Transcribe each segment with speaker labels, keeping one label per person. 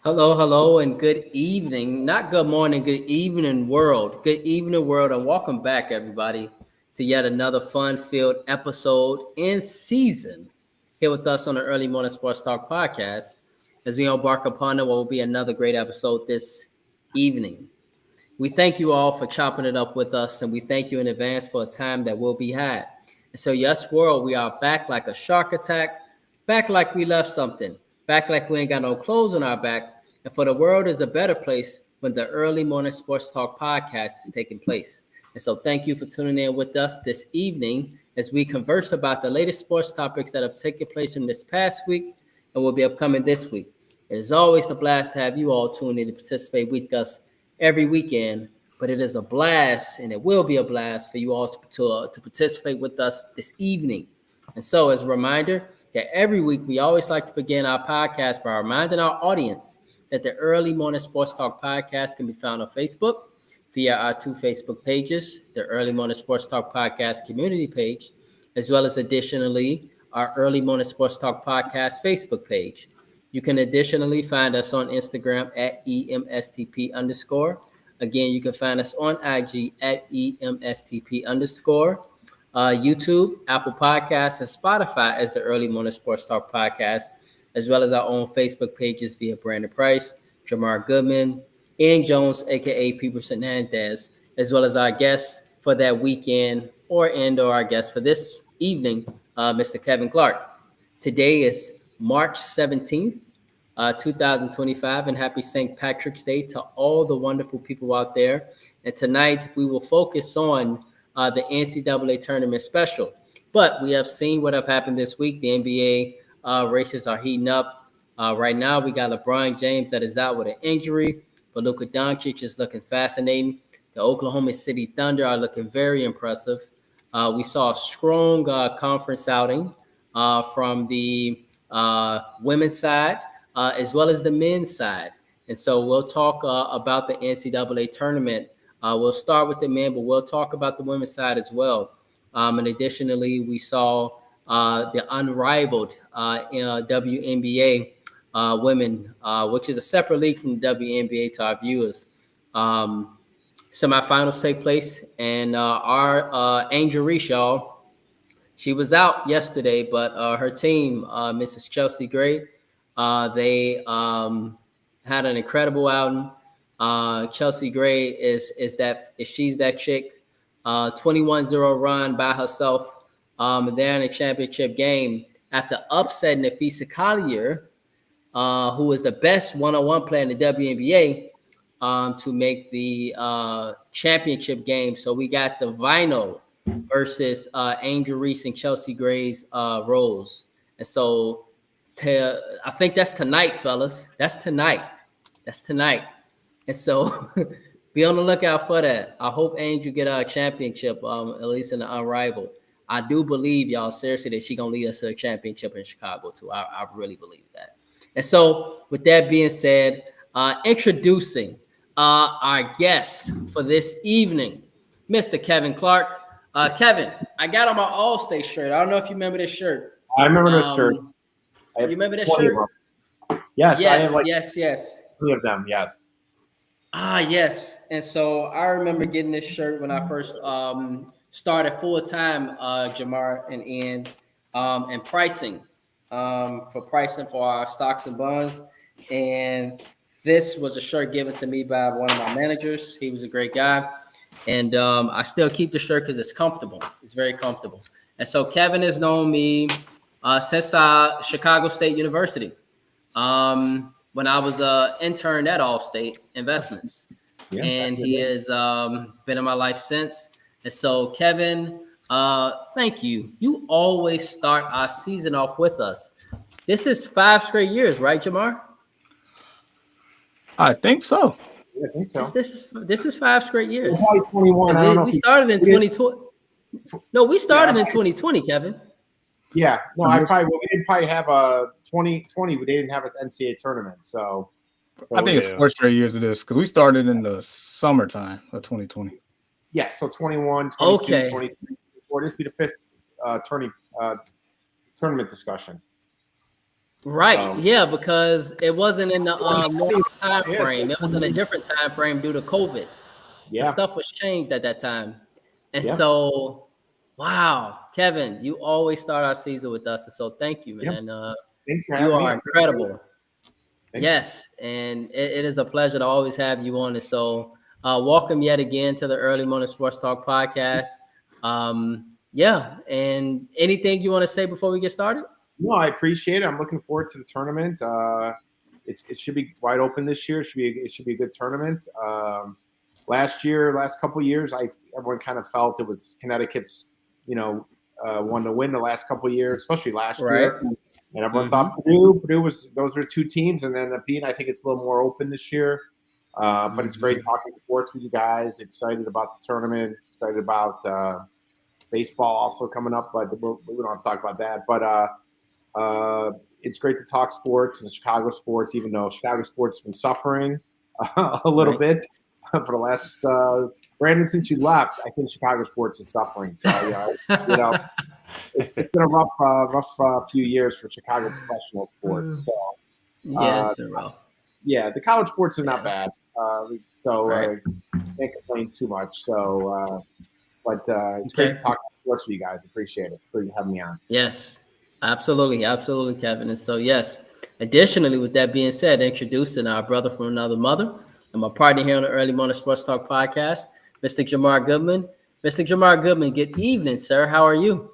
Speaker 1: Hello, hello, and good evening. Not good morning, good evening, world. Good evening, world, and welcome back, everybody, to yet another fun-filled episode in season here with us on the Early Morning Sports Talk podcast as we embark upon what will be another great episode this evening. We thank you all for chopping it up with us, and we thank you in advance for a time that will be had. And so, yes, world, we are back like a shark attack, back like we left something, back like we ain't got no clothes on our back. And for the world is a better place when the Early Morning Sports Talk podcast is taking place. And so, thank you for tuning in with us this evening as we converse about the latest sports topics that have taken place in this past week and will be upcoming this week. It is always a blast to have you all tune in to participate with us every weekend, but it is a blast, and it will be a blast for you all to participate with us this evening. And so, as a reminder, that every week we always like to begin our podcast by reminding our audience that the Early Morning Sports Talk podcast can be found on Facebook via our two Facebook pages, the Early Morning Sports Talk podcast community page, as well as additionally our Early Morning Sports Talk podcast Facebook page. You can additionally find us on Instagram at EMSTP underscore. Again, you can find us on IG at EMSTP underscore. YouTube, Apple Podcasts, and Spotify as the Early Morning Sports Talk podcast, as well as our own Facebook pages via Brandon Price, Jamar Goodman, Ian Jones, aka People Hernandez, as well as our guests for that weekend or our guest for this evening, Mr. Kevin Clark. Today is March 17th, 2025, and happy St. Patrick's Day to all the wonderful people out there. And tonight we will focus on the NCAA tournament special. But we have seen what have happened this week. The NBA races are heating up. Right now, we got LeBron James that is out with an injury, but Luka Doncic is looking fascinating. The Oklahoma City Thunder are looking very impressive. We saw a strong conference outing from the women's side as well as the men's side. And so we'll talk about the NCAA tournament. We'll start with the men, but we'll talk about the women's side as well. And additionally, we saw the unrivaled WNBA women, which is a separate league from the WNBA to our viewers. Semifinals take place, and our Angel Reese, y'all, she was out yesterday, but her team, Mrs. Chelsea Gray, they had an incredible outing. Chelsea Gray is she's that chick. 21-0 run by herself. They're in a championship game after upsetting Nafisa Collier, who is the best one-on-one player in the WNBA, to make the championship game. So we got the Vinyl versus Angel Reese and Chelsea Gray's roles. And so I think that's tonight, fellas. That's tonight. And so be on the lookout for that. I hope Angel get a championship, at least in the unrivaled. I do believe, y'all, seriously, that she going to lead us to a championship in Chicago, too. I really believe that. And so with that being said, introducing our guest for this evening, Mr. Kevin Clark. Kevin, I got on my All-State shirt. I don't know if you remember this shirt.
Speaker 2: I remember those shirts.
Speaker 1: You remember this shirt?
Speaker 2: Yes, I have
Speaker 1: yes.
Speaker 2: 3 of them, yes.
Speaker 1: Yes. And so I remember getting this shirt when I first started full-time, Jamar and Ian, and pricing for our stocks and bonds. And this was a shirt given to me by one of my managers. He was a great guy. And I still keep the shirt because it's comfortable. It's very comfortable. And so Kevin has known me since Chicago State University. When I was an intern at Allstate Investments. Yeah, and he has been in my life since. And so, Kevin, thank you. You always start our season off with us. This is 5 straight years, right, Jamar?
Speaker 3: I think so.
Speaker 2: Yeah, I think so.
Speaker 1: This is 5 straight years.
Speaker 2: Well, 21.
Speaker 1: We started in 2020. No, we started in 2020, Kevin.
Speaker 2: Yeah, no, we didn't probably have a 2020. We didn't have an NCAA tournament, so
Speaker 3: I think it's 4 straight years of this because we started in the summertime of 2020.
Speaker 2: Yeah, so 21, 22,
Speaker 1: okay.
Speaker 2: 23. Or this be the 5th tournament discussion.
Speaker 1: Right. Yeah, because it wasn't in the normal time
Speaker 2: Yeah,
Speaker 1: frame. It was in a different time frame due to COVID. The
Speaker 2: yeah,
Speaker 1: stuff was changed at that time. And
Speaker 2: yeah,
Speaker 1: so, wow, Kevin, you always start our season with us. And so thank you,
Speaker 2: yeah.
Speaker 1: man.
Speaker 2: Thanks for
Speaker 1: You
Speaker 2: having me.
Speaker 1: are incredible.
Speaker 2: Thanks.
Speaker 1: Yes, and it is a pleasure to always have you on. And so, welcome yet again to the Early Morning Sports Talk podcast. Yeah, and anything you want to say before we get started?
Speaker 2: No, I appreciate it. I'm looking forward to the tournament. It should be wide open this year. It should be a good tournament. Last couple of years, everyone kind of felt it was Connecticut's, one to win the last couple of years, especially last year. And everyone thought Purdue was, those were two teams, and then I think it's a little more open this year. But it's great talking sports with you guys. Excited about the tournament. Excited about baseball also coming up, but we don't have to talk about that. But it's great to talk sports and Chicago sports, even though Chicago sports has been suffering a little bit for the last Brandon, since you left. I think Chicago sports is suffering. So it's been a rough few years for Chicago professional sports. So
Speaker 1: it's been rough.
Speaker 2: Yeah, the college sports are not bad. Can't complain too much. So, but it's great to talk sports with you guys. Appreciate it for having me on.
Speaker 1: Yes, absolutely, Kevin. And so, yes. Additionally, with that being said, introducing our brother from another mother and my partner here on the Early Morning Sports Talk podcast, Mr. Jamar Goodman. Mr. Jamar Goodman, good evening, sir. How are you?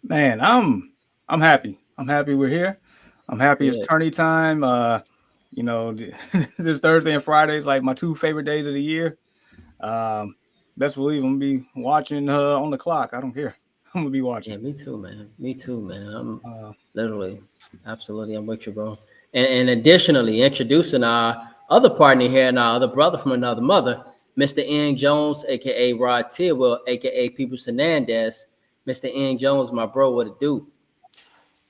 Speaker 3: Man, I'm happy. I'm happy we're here. I'm happy it's tourney time. This Thursday and Friday is like my two favorite days of the year. Best believe I'm gonna be watching on the clock. I don't care. I'm gonna be watching.
Speaker 1: Yeah, me too, man. I'm literally, absolutely, I'm with you, bro. And additionally, introducing our other partner here and our other brother from another mother, Mr. Ian Jones, aka Rod Tillwell, aka Peoples Hernandez. Mr. Ian Jones, my bro, what it do?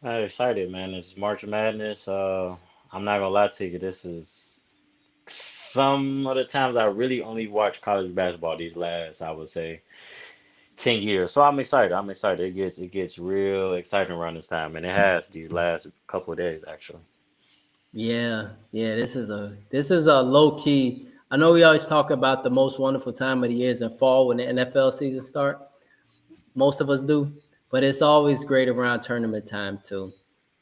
Speaker 4: I'm excited, man. It's March Madness. I'm not gonna lie to you. This is some of the times I really only watch college basketball these last, I would say, 10 years. So I'm excited. It gets real exciting around this time, and it has these last couple of days actually.
Speaker 1: Yeah. This is a low key. I know we always talk about the most wonderful time of the year is in fall when the NFL season start. Most of us do, but it's always great around tournament time too.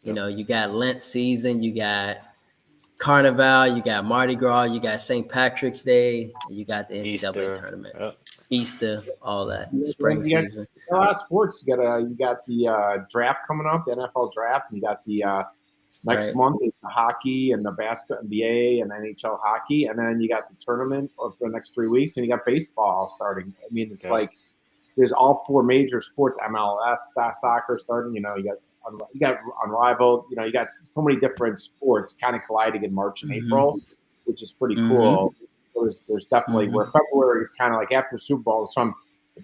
Speaker 1: You got Lent season, you got Carnival, you got Mardi Gras, you got St. Patrick's Day, you got the NCAA tournament, Easter, all that. Spring season.
Speaker 2: A lot of sports. You got the draft coming up, the NFL draft. And you got the next month is the hockey and the basketball, NBA and NHL hockey, and then you got the tournament for the next 3 weeks, and you got baseball starting. I mean, it's like there's all four major sports, MLS, soccer starting. You got Unrivaled. You got so many different sports kind of colliding in March and April, which is pretty cool. There's definitely where February is kind of like after Super Bowl. So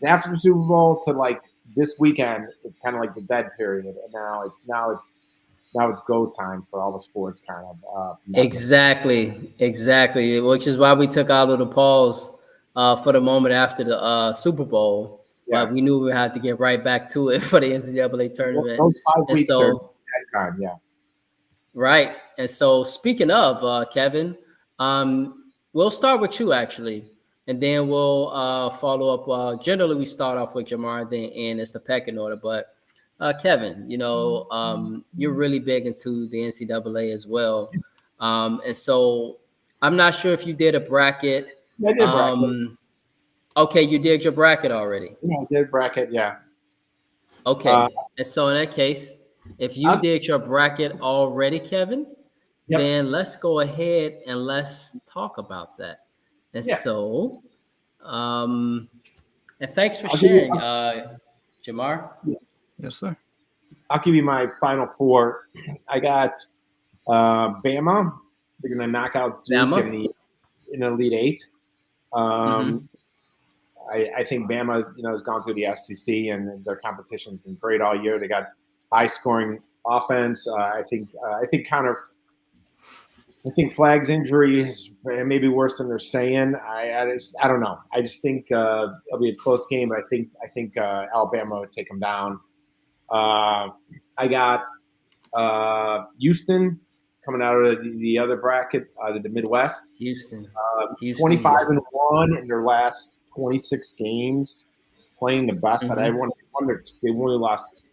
Speaker 2: after Super Bowl to like this weekend, it's kind of like the dead period, and now it's go time for all the sports kind of.
Speaker 1: Exactly. Which is why we took our little pause for the moment after the Super Bowl. Yeah. But we knew we had to get right back to it for the NCAA tournament.
Speaker 2: Those 5 weeks are that time, yeah.
Speaker 1: Right. And so speaking of, Kevin, we'll start with you actually, and then we'll follow up. Generally, we start off with Jamar, then Ian. It's the pecking order. But Kevin, you're really big into the NCAA as well. And so I'm not sure if you did a bracket.
Speaker 2: I did bracket.
Speaker 1: Okay, you did your bracket already.
Speaker 2: Yeah, I did bracket, yeah.
Speaker 1: Okay, and so in that case, if you did your bracket already, Kevin, then let's go ahead and let's talk about that. And so, and thanks for sharing, Jamar.
Speaker 3: Yes, sir.
Speaker 2: I'll give you my final four. I got Bama. They're going to knock out Duke in the Elite Eight. I think Bama, has gone through the SEC and their competition has been great all year. They got high scoring offense. I think Flagg's injury is maybe worse than they're saying. I don't know. I just think it'll be a close game, but I think Alabama would take them down. I got Houston coming out of the other bracket, the Midwest.
Speaker 1: Houston.
Speaker 2: 25-1 in their last 26 games, playing the best that everyone. They only lost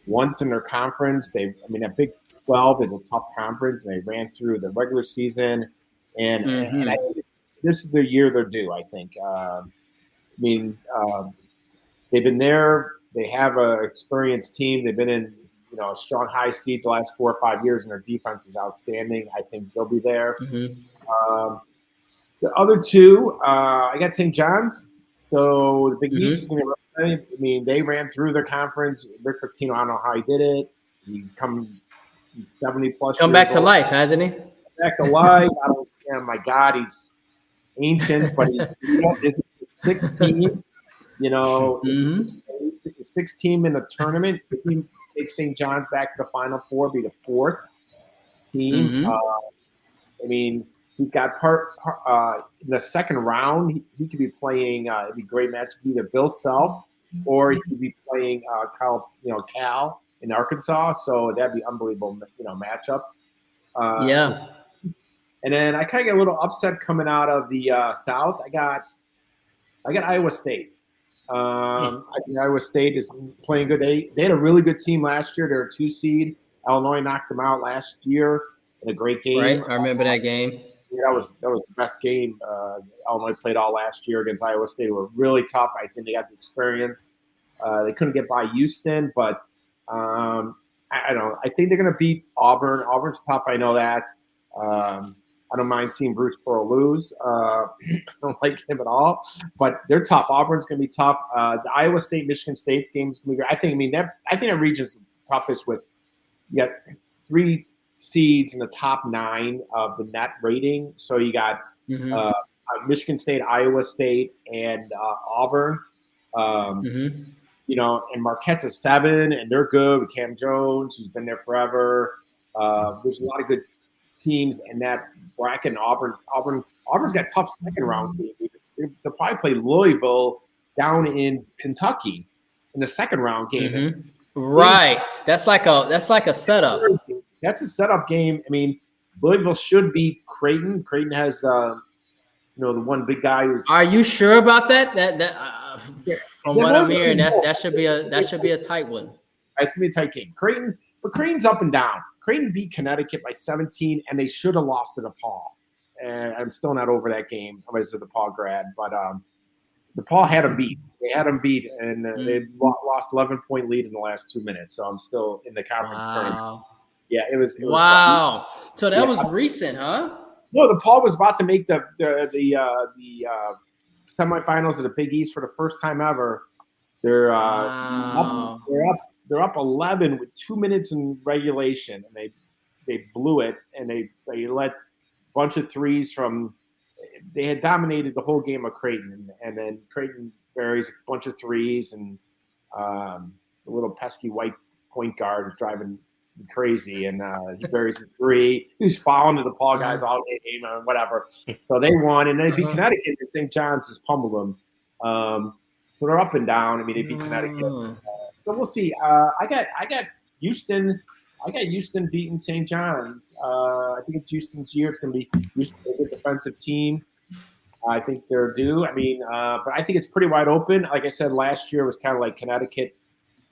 Speaker 2: once in their conference. That Big 12 is a tough conference, and they ran through the regular season. And I think this is their year they're due, I think. They've been there. They have an experienced team. They've been in a strong high seed the last 4 or 5 years, and their defense is outstanding. I think they'll be there. The other two, I got St. John's. So the Big East is going to – they ran through their conference. Rick Pitino, I don't know how he did it. He's 70-plus
Speaker 1: Come back to life, hasn't he?
Speaker 2: Back to life. My God, he's ancient, but this is the sixth team. The sixth team in the tournament. If he takes St. John's back to the Final Four, be the fourth team. He's got in the second round. He could be playing. It'd be a great match. Either Bill Self or he could be playing Cal in Arkansas. So that'd be unbelievable. Matchups. And then I kind of get a little upset coming out of the South. I got Iowa State. I think Iowa State is playing good. They had a really good team last year. They're a 2 seed. Illinois knocked them out last year in a great game.
Speaker 1: Right, I remember that game.
Speaker 2: Yeah, that was the best game Illinois played all last year against Iowa State. They were really tough. I think they got the experience. They couldn't get by Houston, but I don't know. I think they're going to beat Auburn. Auburn's tough. I know that. I don't mind seeing Bruce Pearl lose. I don't like him at all, but they're tough. Auburn's going to be tough. The Iowa State Michigan State game is going to be great. I think that region's the toughest. With you got 3 seeds in the top 9 of the net rating. So you got Michigan State, Iowa State, and Auburn. And Marquette's a 7, and they're good with Cam Jones, who's been there forever. There's a lot of good teams in that bracket. Auburn's got tough second round teams. They'll probably play Louisville down in Kentucky in the second round game.
Speaker 1: Right. That's like a setup.
Speaker 2: That's a setup game. Louisville should beat Creighton. Creighton has the one big guy who's.
Speaker 1: Are you sure about that? From what I'm hearing, that should be a tight one.
Speaker 2: It's gonna be a tight game. Creighton's up and down. Creighton beat Connecticut by 17, and they should have lost to DePaul. And I'm still not over that game. I was a DePaul grad, but DePaul had them beat. They had them beat, and they lost 11-point lead in the last 2 minutes. So I'm still in the conference tournament. Yeah, it was
Speaker 1: wow. So that was recent, huh?
Speaker 2: No, DePaul was about to make the semifinals of the Big East for the first time ever. They're up 11 with 2 minutes in regulation, and they blew it, and they let a bunch of threes from. They had dominated the whole game of Creighton, and then Creighton buries a bunch of threes, and the little pesky white point guard is driving crazy, and he buries a 3. He was fouling the DePaul guys all game or whatever. So they won, and they beat Connecticut, and St. John's just pummeled them. So they're up and down. They beat Connecticut. So we'll see. I got Houston. I got Houston beating St. John's. I think it's Houston's year. It's going to be Houston, a good defensive team. I think they're due. But I think it's pretty wide open. Like I said, last year was kind of like Connecticut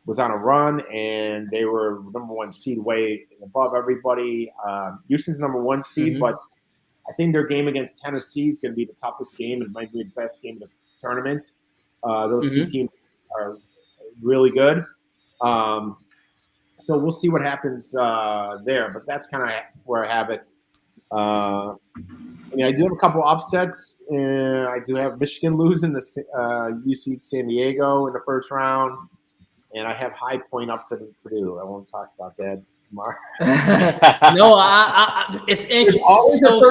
Speaker 2: was on a run, and they were number 1 seed way above everybody. Houston's number 1 seed, but I think their game against Tennessee is going to be the toughest game. It might be the best game of the tournament. Those 2 teams are really good. So we'll see what happens there, but that's kind of where I have it. I do have a couple upsets. I do have Michigan losing the UC San Diego in the first round, and I have High Point upsetting Purdue. I won't talk about that tomorrow.
Speaker 1: No, it's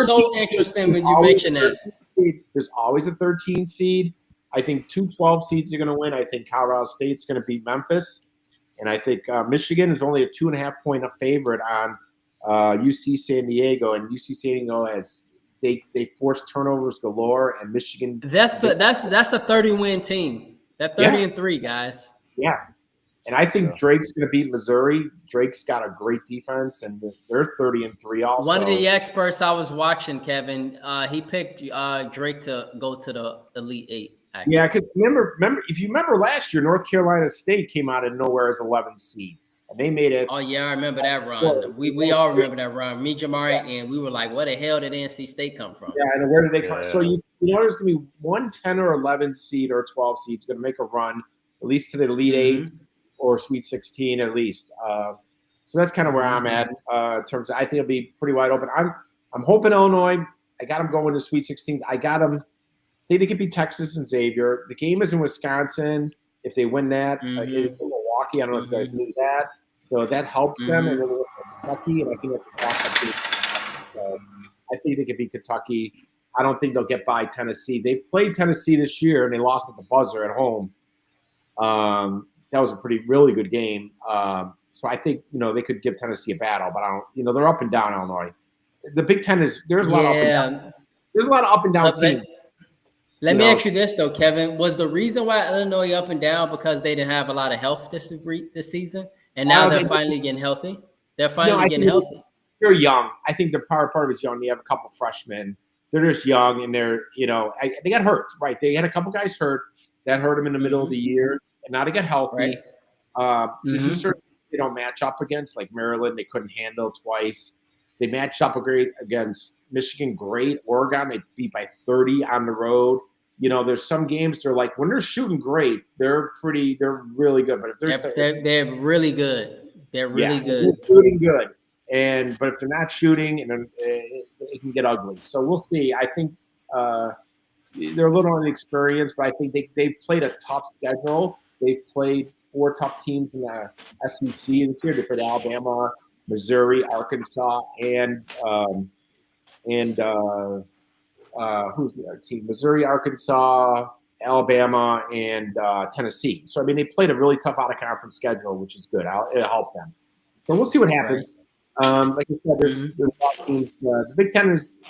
Speaker 1: so interesting when you mention that.
Speaker 2: There's always a 13 seed. I think 2 12 seeds are going to win. I think Colorado State's going to beat Memphis. And I think Michigan is only a 2.5-point favorite on UC San Diego. And UC San Diego they force turnovers galore, and Michigan.
Speaker 1: That's a 30-win team. That 30-3, guys.
Speaker 2: Yeah. And I think
Speaker 4: Yeah.
Speaker 2: Drake's going to beat Missouri. Drake's got a great defense, and they're 30-3 also.
Speaker 1: One of the experts I was watching, Kevin, he picked Drake to go to the Elite Eight. Actually.
Speaker 2: Yeah, because remember, if you remember last year, North Carolina State came out of nowhere as 11th seed, and they made it.
Speaker 1: Oh yeah, I remember that run. We all remember that run. Me, Jamari, and we were like, "Where the hell did NC State come from?"
Speaker 2: Yeah, and where did they come?
Speaker 4: Yeah.
Speaker 2: So you know, there's going to be one 10 or 11 seed or 12 seeds going to make a run, at least to the Elite Eight or Sweet 16 at least. So that's kind of where I'm at in terms of. I think it'll be pretty wide open. I'm hoping Illinois. I got them going to Sweet 16s. I got them. They could beat Texas and Xavier. The game is in Wisconsin. If they win that, it's in Milwaukee. I don't know if you guys knew that. So that helps them. And then they're Kentucky, and I think that's a toss-up. So I think they could beat Kentucky. I don't think they'll get by Tennessee. They've played Tennessee this year, and they lost at the buzzer at home. That was a really good game. So I think, they could give Tennessee a battle, but I don't, they're up and down, Illinois. The Big Ten there's a lot of up and down. There's a lot of up and down teams.
Speaker 1: Let me ask you this though, Kevin. Was the reason why Illinois up and down because they didn't have a lot of health this season, and now they're finally getting healthy? They're finally getting healthy.
Speaker 2: They're young. I think the part of it is young. They have a couple freshmen. They're just young, and they're they got hurt. Right? They had a couple guys hurt that hurt them in the middle of the year, and now they get healthy. Right. There's just certain they don't match up against, like Maryland. They couldn't handle twice. They matched up against Michigan, great. Oregon, they beat by 30 on the road. There's some games they're like, when they're shooting great, they're really good. But if
Speaker 1: they're really good. They're really good.
Speaker 2: They're shooting good. But if they're not shooting, and it can get ugly. So we'll see. I think they're a little inexperienced, but I think they've played a tough schedule. They've played 4 tough teams in the SEC this year. They played Alabama, Missouri, Arkansas, and who's the other team? Missouri, Arkansas, Alabama, and Tennessee. So, they played a really tough out-of-conference schedule, which is good. It'll help them. So we'll see what happens. Like I said, there's a lot of teams. The Big Ten is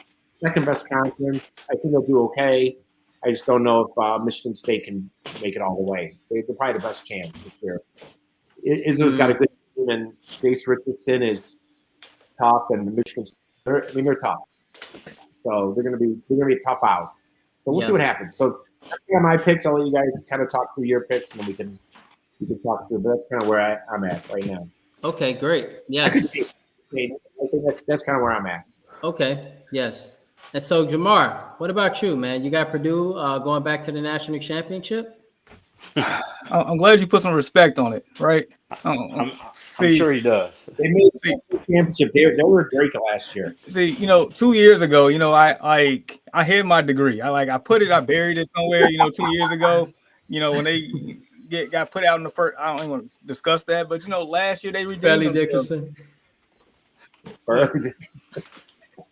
Speaker 2: second best conference. I think they'll do okay. I just don't know if Michigan State can make it all the way. They're probably the best chance this year. Izzo's got a good team, and Jace Richardson is tough, and the Michigan State, they're tough. So they're gonna be a tough out. So we'll see what happens. So that's my picks. I'll let you guys kind of talk through your picks, and then we can talk through. But that's kind of where I'm at right now.
Speaker 1: Okay, great. Yes.
Speaker 2: I think that's kind of where I'm at.
Speaker 1: Okay. Yes. And so, Jamar, what about you, man? You got Purdue going back to the national championship?
Speaker 3: I'm glad you put some respect on it, right?
Speaker 4: I'm sure he does.
Speaker 2: They made the championship. They were great last year.
Speaker 3: See, 2 years ago, I hid my degree. I buried it somewhere, 2 years ago. When they got put out in the first. I don't even want to discuss that, but last year they redeemed
Speaker 1: Fairleigh Dickinson.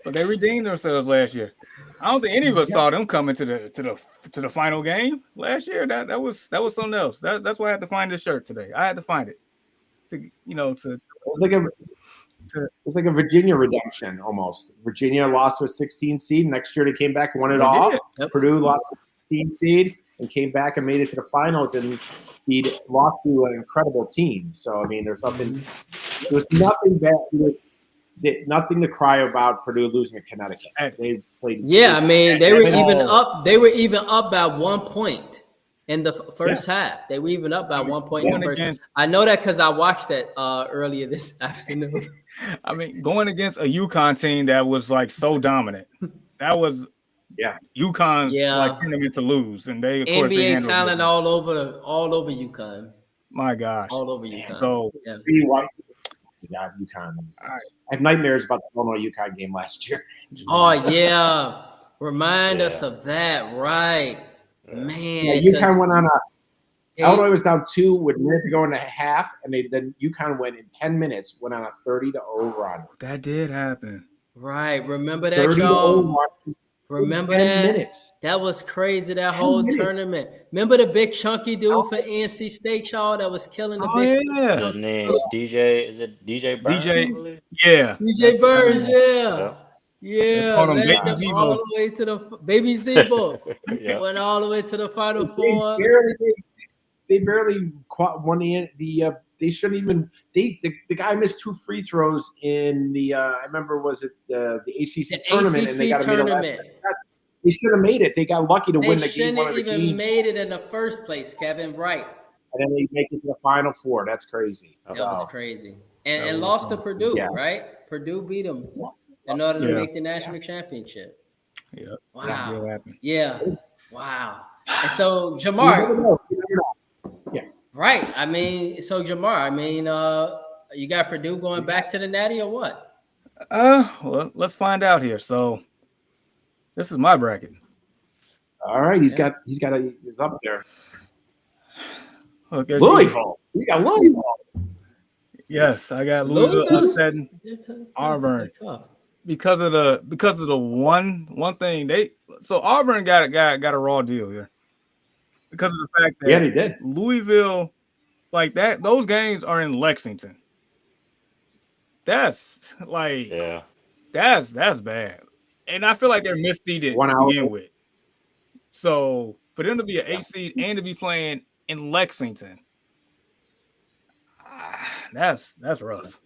Speaker 3: But they redeemed themselves last year. I don't think any of us saw them coming to the final game last year. That was something else. That's why I had to find this shirt today. I had to find it. It
Speaker 2: was like a Virginia redemption almost. Virginia lost to a 16 seed. Next year they came back and won it all. Yep. Purdue lost to a 16 seed and came back and made it to the finals and lost to an incredible team. So there's something. There was nothing bad. Nothing to cry about Purdue losing to Connecticut. They played.
Speaker 1: Yeah, they were even up. They were even up by 1 point in the first half. They were even up by 1 point in the first half. I know that because I watched that earlier this afternoon.
Speaker 3: Going against a UConn team that was so dominant. That was UConn's tournament to lose, and they of course
Speaker 1: NBA talent all over UConn.
Speaker 3: My gosh,
Speaker 1: all over UConn.
Speaker 3: So
Speaker 2: UConn. I have nightmares about the Illinois UConn game last year.
Speaker 1: Oh yeah, remind us of that, right? Man,
Speaker 2: UConn went on Illinois was down 2 with minutes to go in the half, and then UConn went in 10 minutes, went on a 30-0 run.
Speaker 3: That did happen,
Speaker 1: right? Remember that, y'all? Remember that?
Speaker 2: Minutes.
Speaker 1: That was crazy. That whole tournament. Remember the big chunky dude for NC State, y'all, that was killing the big.
Speaker 3: Yeah.
Speaker 4: His name DJ. Is it DJ Burns?
Speaker 1: DJ Burns. Yeah.
Speaker 3: Baby Zebo.
Speaker 1: All the way to the Baby Zebo. Went all the way to the Final Four.
Speaker 2: They barely won the they shouldn't even. The guy missed 2 free throws in the. I remember was it the ACC tournament, and they got to make a last second. They should have made it. They got lucky to win the game. One of the games. They shouldn't even
Speaker 1: made it in the first place, Kevin. Right.
Speaker 2: And then they make it to the Final Four. That's crazy.
Speaker 1: That was crazy. And lost to Purdue, right? Purdue beat them in order to make the national championship.
Speaker 3: Yeah.
Speaker 1: Wow. Yeah. Wow. And so Jamar.
Speaker 2: Yeah.
Speaker 1: Right. I mean, so Jamar, I mean, you got Purdue going back to the Natty or what?
Speaker 3: Well, let's find out here. So this is my bracket.
Speaker 2: All right, he's up there.
Speaker 3: Look,
Speaker 2: Louisville. You got Louisville.
Speaker 3: Yes, I got Louisville upsetting Auburn because of the one thing so Auburn got a raw deal here because of the fact that
Speaker 2: they did.
Speaker 3: Louisville, like that, those games are in Lexington. That's like that's bad, and I feel like they're misseeded to begin with. So for them to be an 8 seed and to be playing in Lexington, that's rough.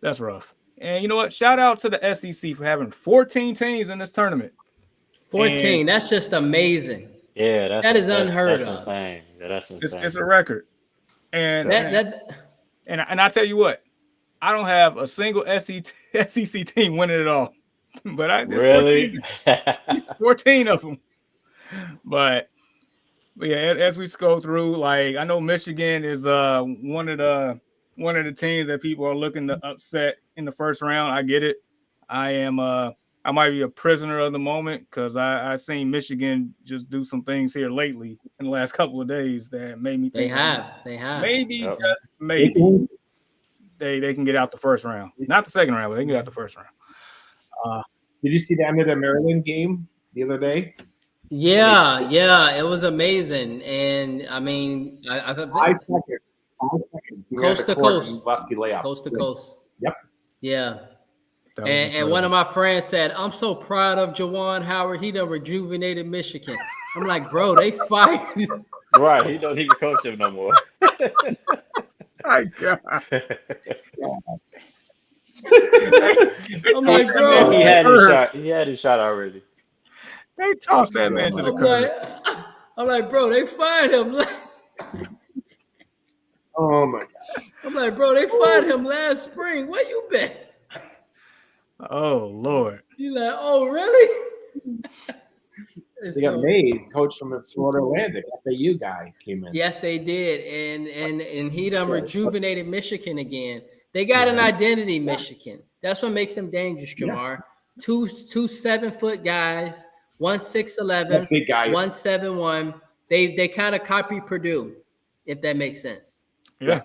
Speaker 3: That's rough. And you know what? Shout out to the SEC for having 14 teams in this tournament.
Speaker 1: 14. And that's just amazing.
Speaker 4: Yeah,
Speaker 1: that is unheard of.
Speaker 4: Insane. Yeah, that's insane.
Speaker 3: It's a record. And I tell you what, I don't have a single SEC team winning it all. But I did
Speaker 4: really
Speaker 3: 14 of them. But yeah, as we scroll through, like I know Michigan is one of the teams that people are looking to upset in the first round. I get it. I might be a prisoner of the moment because I seen Michigan just do some things here lately in the last couple of days that made me think
Speaker 1: they have
Speaker 3: maybe just maybe they can get out the first round, not the second round, but they can get out the first round.
Speaker 2: Did you see the end of the Maryland game the other day?
Speaker 1: Yeah, it was amazing, and I mean, I thought
Speaker 2: 5 seconds,
Speaker 1: coast to coast,
Speaker 2: lefty layup,
Speaker 1: coast to coast.
Speaker 2: Yep.
Speaker 1: Yeah. And one of my friends said, "I'm so proud of Juwan Howard. He done rejuvenated Michigan." I'm like, bro, they fired.
Speaker 4: Right, he don't even coach him no more.
Speaker 3: My God.
Speaker 1: I'm like, bro,
Speaker 4: he had his shot already.
Speaker 3: They tossed that man to the curb.
Speaker 1: I'm like, bro, they fired him.
Speaker 2: Oh my God.
Speaker 1: I'm like, bro, they fired him last spring. Where you been?
Speaker 3: Oh Lord.
Speaker 1: You like, oh really?
Speaker 2: They got made. Coach from the Florida Atlantic, FAU guy came in.
Speaker 1: Yes, they did, and he done rejuvenated Michigan again. They got an identity, Michigan. That's what makes them dangerous, Jamar. Two 7-foot guys, 1 6'11",
Speaker 2: big guys,
Speaker 1: 1 7'1". They kind of copy Purdue, if that makes sense.
Speaker 3: Yeah.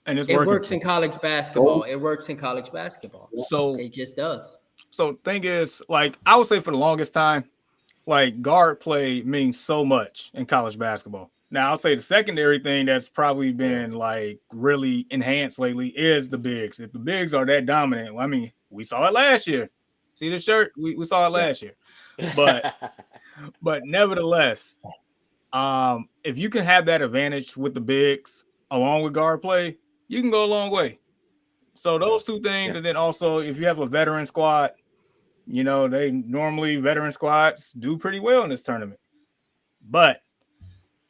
Speaker 3: And
Speaker 1: it works in college basketball. It works in college basketball.
Speaker 3: So
Speaker 1: it just does.
Speaker 3: So thing is, like I would say for the longest time, like guard play means so much in college basketball. Now I'll say the secondary thing that's probably been like really enhanced lately is the bigs. If the bigs are that dominant, well, I mean, we saw it last year. See the shirt? We saw it last year. But nevertheless, if you can have that advantage with the bigs along with guard play, you can go a long way. So those two things, and then also if you have a veteran squad, you know, they normally veteran squads do pretty well in this tournament. But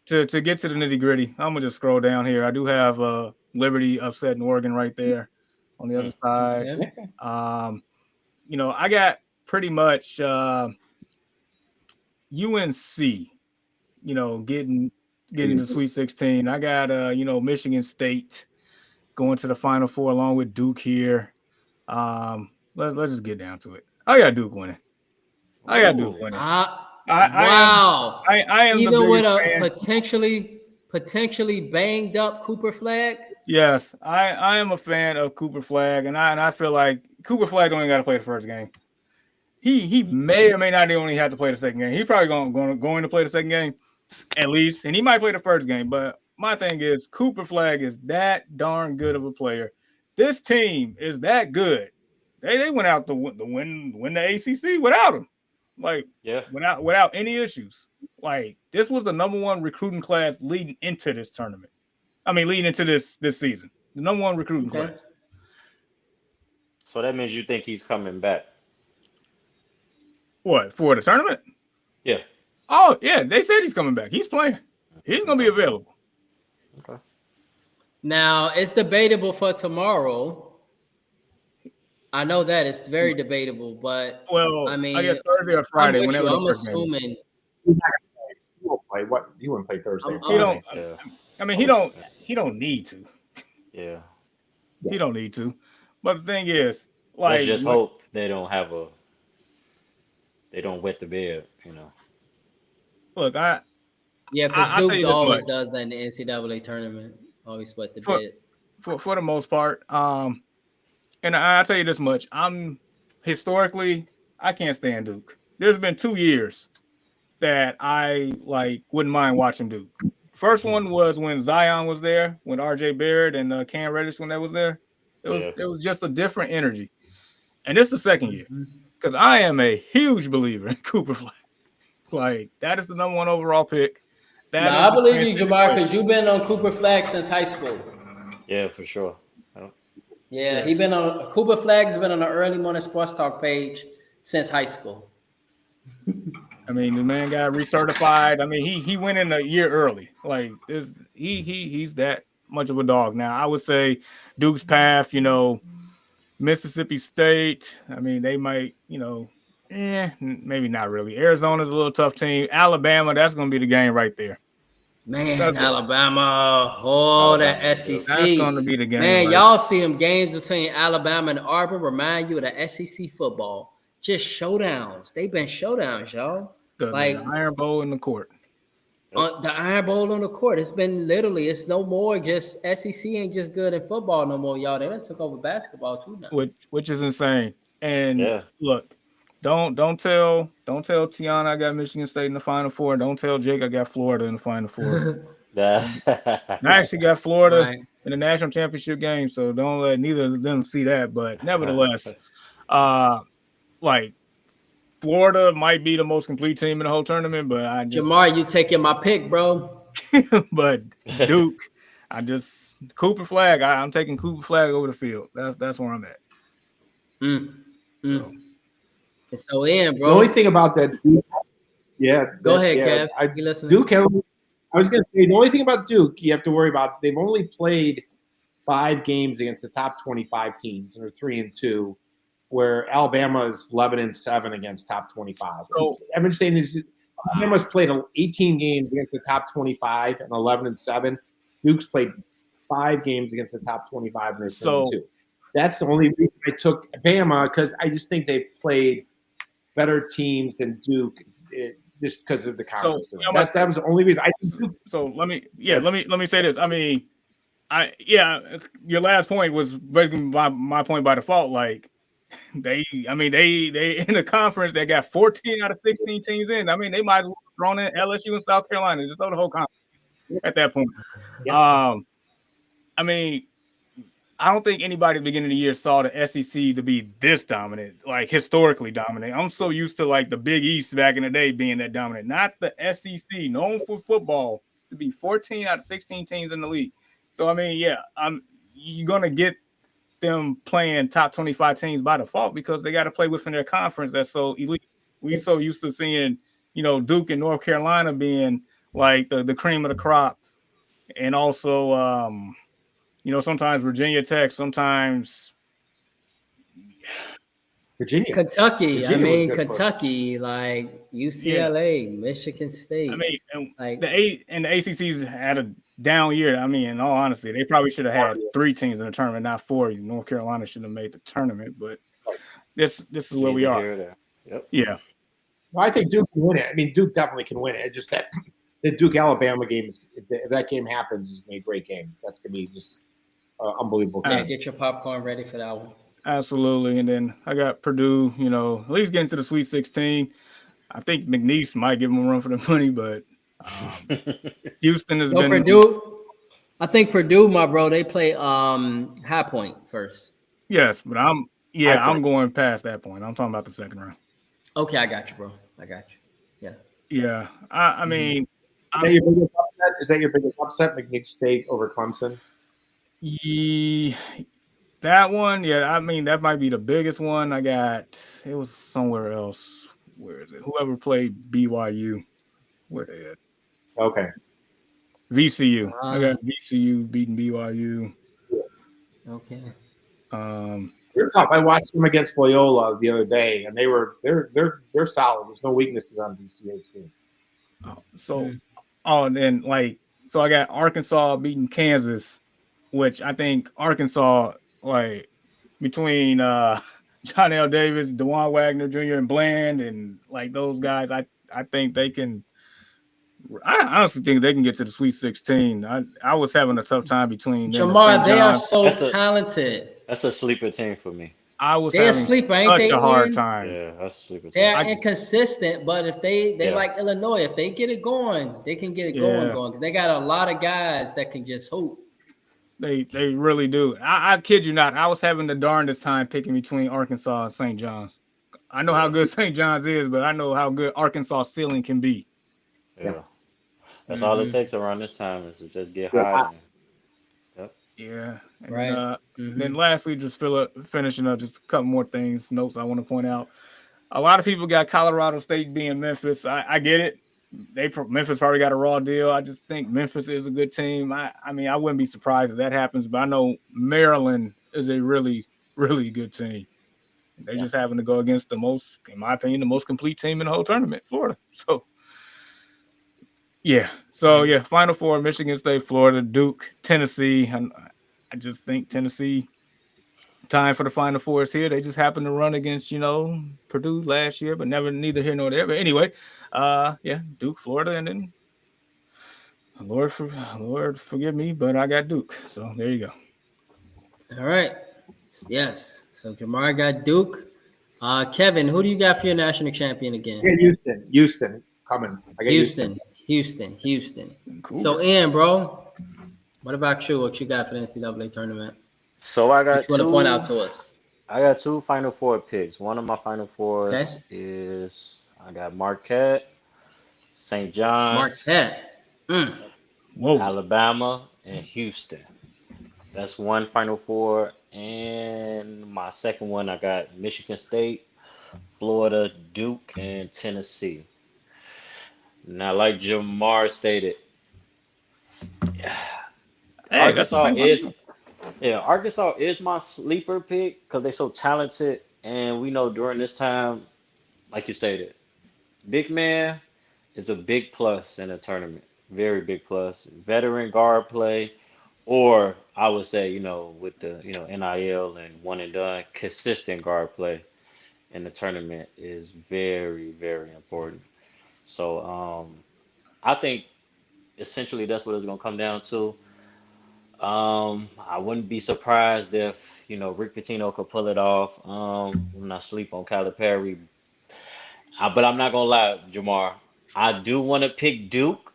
Speaker 3: to get to the nitty gritty, I'm gonna just scroll down here. I do have Liberty upsetting Oregon right there on the other side. You know, I got pretty much UNC, you know, getting to Sweet 16. I got you know, Michigan State going to the Final Four along with Duke here. Let's just get down to it. I got Duke winning.
Speaker 1: Wow.
Speaker 3: I am
Speaker 1: even with a potentially banged up Cooper Flagg.
Speaker 3: Yes, I am a fan of Cooper Flagg, and I feel like Cooper Flagg don't even got to play the first game. He may or may not only have to play the second game. He probably going to play the second game at least, and he might play the first game. But my thing is, Cooper Flagg is that darn good of a player. This team is that good. They went out to win the ACC without him, like without any issues. Like this was the number one recruiting class leading into this tournament. I mean, leading into this season. The number one recruiting
Speaker 1: Okay.
Speaker 3: class.
Speaker 4: So that means you think he's coming back?
Speaker 3: What, for the tournament?
Speaker 4: Yeah.
Speaker 3: Oh, yeah. They said he's coming back. He's playing. He's going to be available.
Speaker 4: Okay.
Speaker 1: Now it's debatable for tomorrow. I know that it's very debatable, but
Speaker 3: Well,
Speaker 1: I mean,
Speaker 3: I guess Thursday or
Speaker 1: I'm
Speaker 3: Friday,
Speaker 1: with
Speaker 3: whenever
Speaker 1: you.
Speaker 3: the
Speaker 1: I'm
Speaker 3: first game is.
Speaker 1: assuming.
Speaker 2: He's not gonna play. He won't play. What? He wouldn't play Thursday.
Speaker 1: I'm-
Speaker 3: He
Speaker 1: I'm-
Speaker 3: don't.
Speaker 4: Yeah.
Speaker 3: I mean, he don't need to.
Speaker 4: Yeah.
Speaker 3: He don't need to. But the thing is, like,
Speaker 4: Let's just
Speaker 3: when-
Speaker 4: hope they don't wet the bed, you know.
Speaker 3: look,
Speaker 1: Yeah,
Speaker 3: I'll
Speaker 1: because
Speaker 3: tell you
Speaker 1: Duke
Speaker 3: this
Speaker 1: always
Speaker 3: much.
Speaker 1: does that in the NCAA tournament. Always sweat the
Speaker 3: For-
Speaker 1: bed.
Speaker 3: for the most part, and I'll tell you this much: historically, I can't stand Duke. There's been 2 years that I wouldn't mind watching Duke. First one was when Zion was there, when RJ Barrett and Cam Reddish when they was there. It was just a different energy. And this is the second year because I am a huge believer in Cooper Flag. Like, that is the number 1 overall pick. That
Speaker 1: Now, I
Speaker 3: is the
Speaker 1: believe you,
Speaker 3: transcendent
Speaker 1: Jamar,
Speaker 3: player.
Speaker 1: because you've been on Cooper Flag since high school.
Speaker 4: Yeah, for sure.
Speaker 1: Yeah, he been on Cooper Flag's been on the Early Morning Sports Talk page since high school.
Speaker 3: I mean, the man got recertified. I mean, he went in a year early. Like, he's that much of a dog. Now, I would say Duke's path, Mississippi State. I mean, they might, maybe not really. Arizona's a little tough team. Alabama, that's going to be the game right there.
Speaker 1: Man,
Speaker 3: That's-
Speaker 1: Alabama, that
Speaker 4: Alabama,
Speaker 1: SEC.
Speaker 3: That's going to be the game.
Speaker 1: Man,
Speaker 3: right
Speaker 1: y'all see them games between Alabama and Auburn remind you of the SEC football. Just showdowns. They've been showdowns, y'all.
Speaker 3: the Iron Bowl in the court.
Speaker 1: The Iron Bowl on the court. It's been literally, it's no more just SEC ain't just good in football no more, y'all. They done took over basketball too now.
Speaker 3: Which is insane. And
Speaker 4: Yeah.
Speaker 3: look, don't tell Tiana I got Michigan State in the Final Four. Don't tell Jake I got Florida in the Final Four. I actually got Florida
Speaker 1: Right.
Speaker 3: in the national championship game, so don't let neither of them see that. But nevertheless, Florida might be the most complete team in the whole tournament, but
Speaker 1: Jamar, you taking my pick, bro.
Speaker 3: but Duke, Cooper Flag. I'm taking Cooper Flag over the field. That's where I'm at. So.
Speaker 1: It's so in,
Speaker 2: The
Speaker 1: bro.
Speaker 2: only thing about that,
Speaker 1: Go ahead, Kev. You listening?
Speaker 2: Duke. I was going to say the only thing about Duke you have to worry about. They've only played 5 games against the top 25 teams, and they're 3-2. Where Alabama is 11-7 against top 25.
Speaker 3: So
Speaker 2: I've been saying is Alabama's played 18 games against the top 25 and 11-7. Duke's played 5 games against the top 25 and they're 3-2. That's the only reason I took Bama, because I just think they've played better teams than Duke, just because of the conference. That was the only reason.
Speaker 3: So let me say this. I mean, your last point was basically my point by default. Like, they in the conference they got 14 out of 16 teams in. I mean, they might as well have thrown in LSU and South Carolina, just throw the whole conference at that point.
Speaker 2: Yeah.
Speaker 3: I mean, I don't think anybody at the beginning of the year saw the SEC to be this dominant, like historically dominant. I'm so used to like the Big East back in the day being that dominant, not the SEC, known for football, to be 14 out of 16 teams in the league. So I mean, you're gonna get them playing top 25 teams by default because they got to play within their conference that's so elite. We so used to seeing, Duke and North Carolina being like the cream of the crop, and also sometimes Virginia Tech, sometimes
Speaker 2: Virginia.
Speaker 1: Kentucky.
Speaker 2: Virginia was good
Speaker 1: Kentucky, like UCLA, Michigan State.
Speaker 3: I mean,
Speaker 1: like
Speaker 3: the ACC's had a down year. I mean, in all honesty, they probably should have had 3 teams in the tournament, not 4. North Carolina should have made the tournament, but this is where we are.
Speaker 4: Yep.
Speaker 3: Yeah.
Speaker 2: Well, I think Duke can win it. I mean, Duke definitely can win it. It's just that the Duke Alabama game if that game happens, it's gonna be a great game. That's gonna be just unbelievable.
Speaker 1: yeah, get your popcorn ready for that one.
Speaker 3: Absolutely. And then I got Purdue, at least getting to the Sweet 16. I think McNeese might give them a run for the money, but Houston has been
Speaker 1: Purdue. I think Purdue, my bro, they play High Point first.
Speaker 3: Yes, but I'm going past that point. I'm talking about the second round.
Speaker 1: Okay, I got you, bro. I got you. Yeah.
Speaker 3: Yeah. I mean,
Speaker 2: Is that your biggest upset? McNeese State over Clemson?
Speaker 3: That one, yeah, I mean that might be the biggest one. I got it was somewhere else. Where is it? Whoever played BYU, where they at?
Speaker 2: Okay.
Speaker 3: VCU. I got VCU beating BYU.
Speaker 1: Okay.
Speaker 2: They're tough. I watched them against Loyola the other day, and they're solid. There's no weaknesses on VCHC.
Speaker 3: And then so I got Arkansas beating Kansas, which I think Arkansas, like between John L. Davis, DeJuan Wagner Jr. and Bland and like those guys, I think they can. I honestly think they can get to the Sweet 16. I was having a tough time between them and
Speaker 1: Jamar,
Speaker 3: St.
Speaker 1: they are
Speaker 3: John's.
Speaker 1: so talented.
Speaker 4: That's a sleeper team for me.
Speaker 3: I was
Speaker 1: They're a
Speaker 3: having
Speaker 1: sleeper, ain't
Speaker 3: such
Speaker 1: they,
Speaker 3: a hard
Speaker 1: Ian?
Speaker 3: time.
Speaker 4: Yeah, that's a sleeper team.
Speaker 1: They're inconsistent, but if they
Speaker 4: Yeah.
Speaker 1: like Illinois, if they get it going, they can get it going because they got a lot of guys that can just hoop.
Speaker 3: They really do. I kid you not. I was having the darndest time picking between Arkansas and St. John's. I know how good St. John's is, but I know how good Arkansas ceiling can be.
Speaker 4: Yeah. That's all it takes around this time is to just get high.
Speaker 3: Yeah. And
Speaker 1: Right.
Speaker 3: Then lastly, just finishing up just a couple more notes I want to point out. A lot of people got Colorado State being Memphis. I get it. Memphis probably got a raw deal. I just think Memphis is a good team. I mean, I wouldn't be surprised if that happens, but I know Maryland is a really, really good team. They just having to go against in my opinion, the most complete team in the whole tournament, Florida. So, Final Four: Michigan State, Florida, Duke, Tennessee. And I just think Tennessee. Time for the Final Four is here. They just happened to run against, Purdue last year, but neither here nor there. But anyway, Duke, Florida, and then Lord forgive me, but I got Duke. So there you go.
Speaker 1: All right. Yes. So Jamar got Duke. Kevin, who do you got for your national champion again?
Speaker 2: Yeah, Houston coming. I got
Speaker 1: Houston.
Speaker 3: Cool.
Speaker 1: So Ian, bro, what about you? What you got for the NCAA tournament?
Speaker 4: So I got
Speaker 1: what you want to point out to us?
Speaker 4: I got 2 Final Four picks. One of my Final Fours is I got Marquette, St. John's, Alabama, and Houston. That's one Final Four. And my second one, I got Michigan State, Florida, Duke, and Tennessee. Now, like Jamar stated, Arkansas is my sleeper pick because they're so talented. And we know during this time, like you stated, big man is a big plus in a tournament. Very big plus. Veteran guard play, or I would say, with the, NIL and one and done, consistent guard play in the tournament is very, very important. So I think essentially that's what it's going to come down to. I wouldn't be surprised if, Rick Pitino could pull it off. I'm not sleep on Calipari. But I'm not going to lie, Jamar. I do want to pick Duke,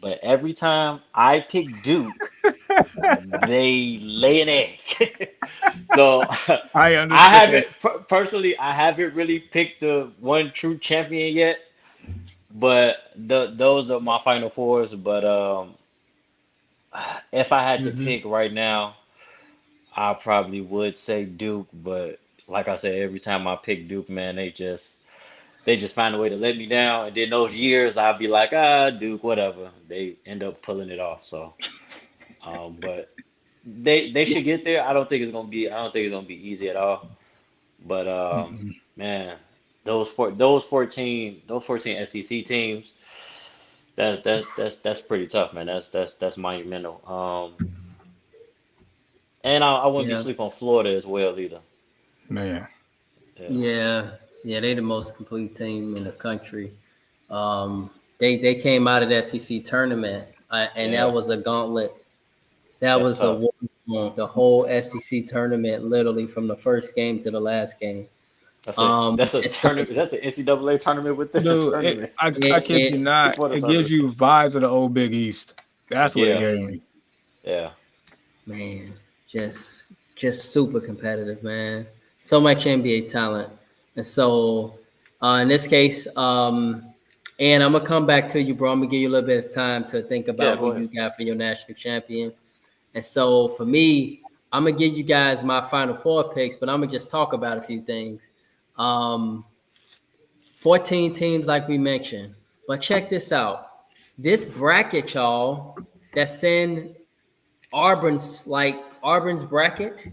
Speaker 4: but every time I pick Duke, they lay an egg. So
Speaker 3: I understand.
Speaker 4: I haven't really picked the one true champion yet, but those are my Final Fours. But if I had to pick right now, I probably would say Duke. But like I said, every time I pick Duke, man, they just find a way to let me down. And then those years, I'll be like, Duke, whatever. They end up pulling it off. So, but they should get there. I don't think it's gonna be easy at all. But man, those 14 SEC teams, that's pretty tough, man. That's monumental. And I wouldn't be sleep on Florida as well either.
Speaker 3: Man.
Speaker 1: Yeah, they the most complete team in the country. They came out of the SEC tournament, and that was a gauntlet. That was the whole SEC tournament, literally from the first game to the last game.
Speaker 4: That's a tournament. That's an NCAA tournament with the tournament.
Speaker 3: I kid you not. It gives you vibes of the old Big East. That's what it gave me.
Speaker 4: Yeah,
Speaker 1: man, just super competitive, man. So much NBA talent, and so in this case, and I'm gonna come back to you, bro. I'm gonna give you a little bit of time to think about who you got for your national champion. And so for me, I'm gonna give you guys my Final Four picks, but I'm gonna just talk about a few things. 14 teams, like we mentioned, but check this out. This bracket, y'all, that's in Auburn's bracket.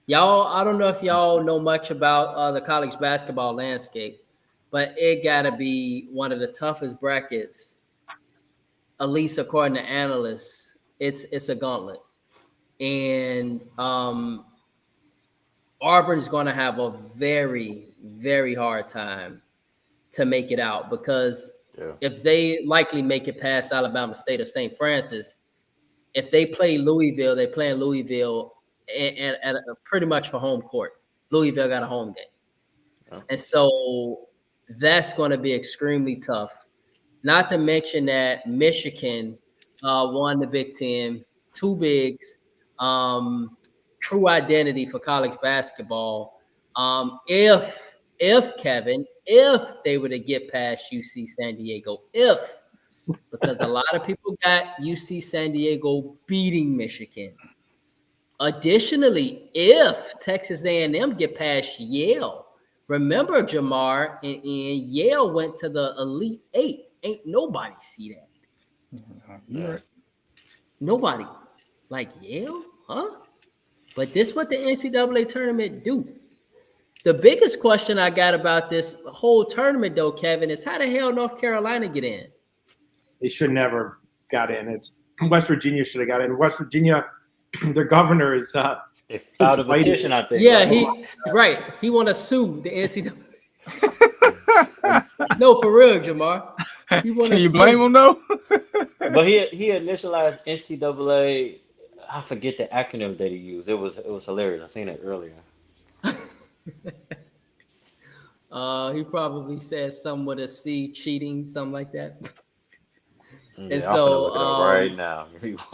Speaker 1: Y'all, I don't know if y'all know much about the college basketball landscape, but it gotta be one of the toughest brackets, at least according to analysts. It's a gauntlet. And Auburn's going to have a very, very hard time to make it out because if they likely make it past Alabama State or St. Francis, if they play Louisville, they play in Louisville at pretty much for home court. Louisville got a home game. And so that's going to be extremely tough. Not to mention that Michigan won the Big Ten, two bigs, true identity for college basketball. If Kevin, if they were to get past UC San Diego, because a lot of people got UC San Diego beating Michigan. Additionally, if Texas A&M get past Yale, remember Jamar and Yale went to the Elite Eight. Ain't nobody see that.
Speaker 3: Yeah.
Speaker 1: Nobody. Like Yale, huh? But this what the NCAA tournament do. The biggest question I got about this whole tournament, though, Kevin, is how the hell North Carolina get in?
Speaker 2: They should never got in. It's West Virginia should have got in. West Virginia, their governor is
Speaker 4: they filed a petition, I think.
Speaker 1: Yeah, he want to sue the NCAA. No, for real, Jamar.
Speaker 3: Can you blame him though?
Speaker 4: But he initialized NCAA. I forget the acronym that he used. It was hilarious. I seen it earlier.
Speaker 1: He probably said something with a C, cheating, something like that.
Speaker 4: Yeah,
Speaker 1: And so
Speaker 4: I'm gonna look it up right now.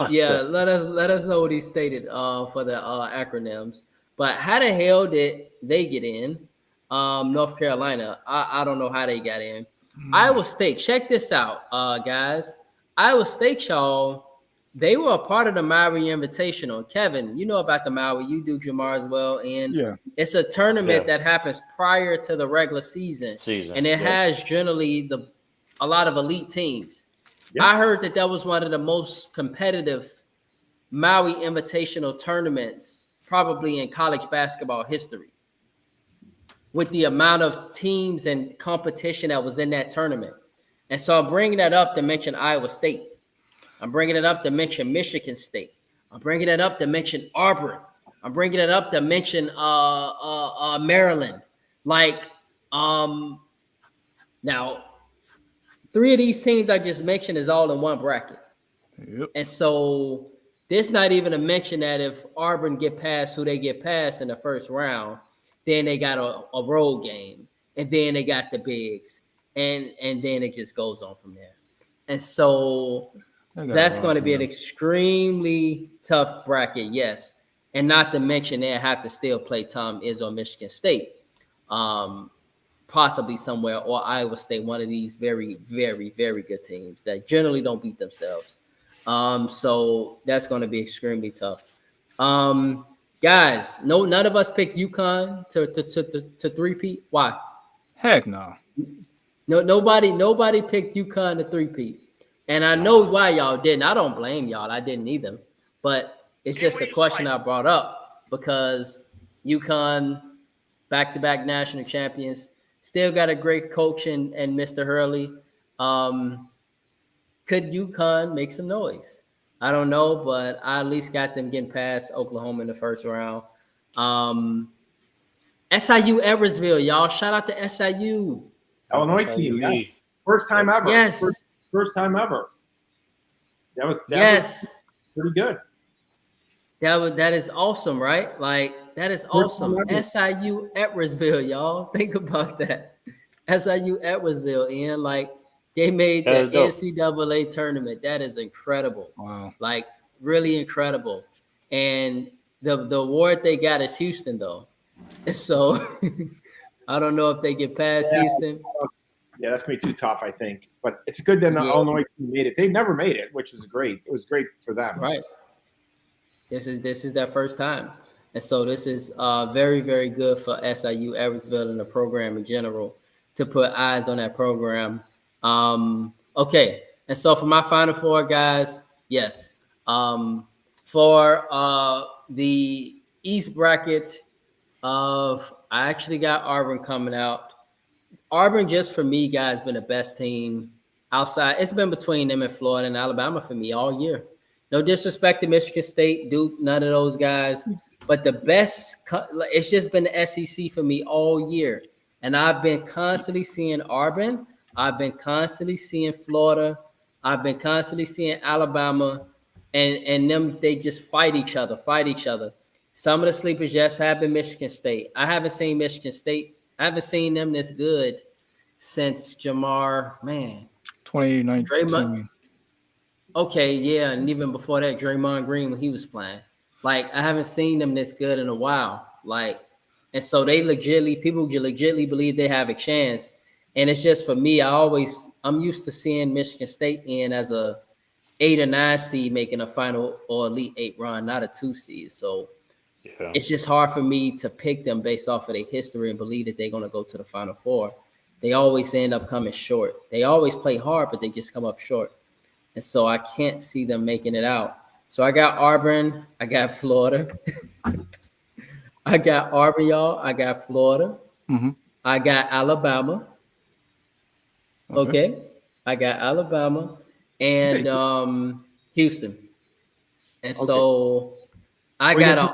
Speaker 1: Yeah, let us know what he stated for the acronyms. But how the hell did they get in? North Carolina. I don't know how they got in. Iowa State. Check this out, guys. Iowa State, y'all, they were a part of the Maui Invitational. Kevin, you know about the Maui. You do, Jamar, as well. And it's a tournament that happens prior to the regular season. And it has generally a lot of elite teams. I heard that was one of the most competitive Maui Invitational tournaments probably in college basketball history, with the amount of teams and competition that was in that tournament. And so I'm bringing that up to mention Iowa State. I'm bringing it up to mention Michigan State. I'm bringing it up to mention Auburn. I'm bringing it up to mention Maryland. Now, 3 of these teams I just mentioned is all in one bracket. And so this not even a mention that if Auburn get past who they get past in the first round, then they got a road game, and then they got the bigs, and then it just goes on from there. And so that's going to be an extremely tough bracket, yes. And not to mention they have to still play Tom Izzo, Michigan State, possibly somewhere, or Iowa State, one of these very, very, very good teams that generally don't beat themselves. So that's going to be extremely tough. Guys, none of us picked UConn to three-peat. Why?
Speaker 3: Heck no.
Speaker 1: Nobody picked UConn to three-peat. And I know why y'all didn't. I don't blame y'all. I didn't either. But it's just a question I brought up because UConn, back-to-back national champions, still got a great coach and Mr. Hurley. Could UConn make some noise? I don't know, but I at least got them getting past Oklahoma in the first round. SIU Edwardsville, y'all. Shout out to SIU.
Speaker 2: Illinois team, yes. First time ever.
Speaker 1: Yes.
Speaker 2: First time ever. That was pretty good.
Speaker 1: That is awesome, right? Like, that is awesome. SIU Edwardsville, y'all. Think about that. SIU Edwardsville, and like, they made the NCAA tournament. That is incredible.
Speaker 3: Wow.
Speaker 1: Like, really incredible. And the award they got is Houston, though. So I don't know if they get past Houston.
Speaker 2: Yeah, that's going to be too tough, I think. But it's good that the Illinois team made it. They never made it, which was great. It was great for them.
Speaker 1: Right. This is their first time, and so this is very very good for SIU Edwardsville and the program in general to put eyes on that program. Okay, and so for my Final Four guys, yes, for the East bracket of I actually got Auburn coming out. Auburn, just for me, guys, been the best team outside. It's been between them and Florida and Alabama for me all year. No disrespect to Michigan State, Duke, none of those guys. But the best, it's just been the SEC for me all year. And I've been constantly seeing Auburn. I've been constantly seeing Florida. I've been constantly seeing Alabama. And them, they just fight each other. Some of the sleepers just have been Michigan State. I haven't seen Michigan State. I haven't seen them this good since Jamar, man.
Speaker 3: 2019.
Speaker 1: Draymond. Okay, yeah, and even before that, Draymond Green when he was playing. Like, I haven't seen them this good in a while. Like, and so people legitimately believe they have a chance. And it's just for me, I'm used to seeing Michigan State in as a 8 or 9 seed making a final or Elite 8 run, not a 2 seed. So it's just hard for me to pick them based off of their history and believe that they're going to go to the Final Four. They always end up coming short. They always play hard, but they just come up short. And so I can't see them making it out. So I got Auburn. I got Florida. I got Auburn, y'all. I got Florida.
Speaker 3: Mm-hmm.
Speaker 1: I got Alabama. Okay. I got Alabama and Houston. And so I got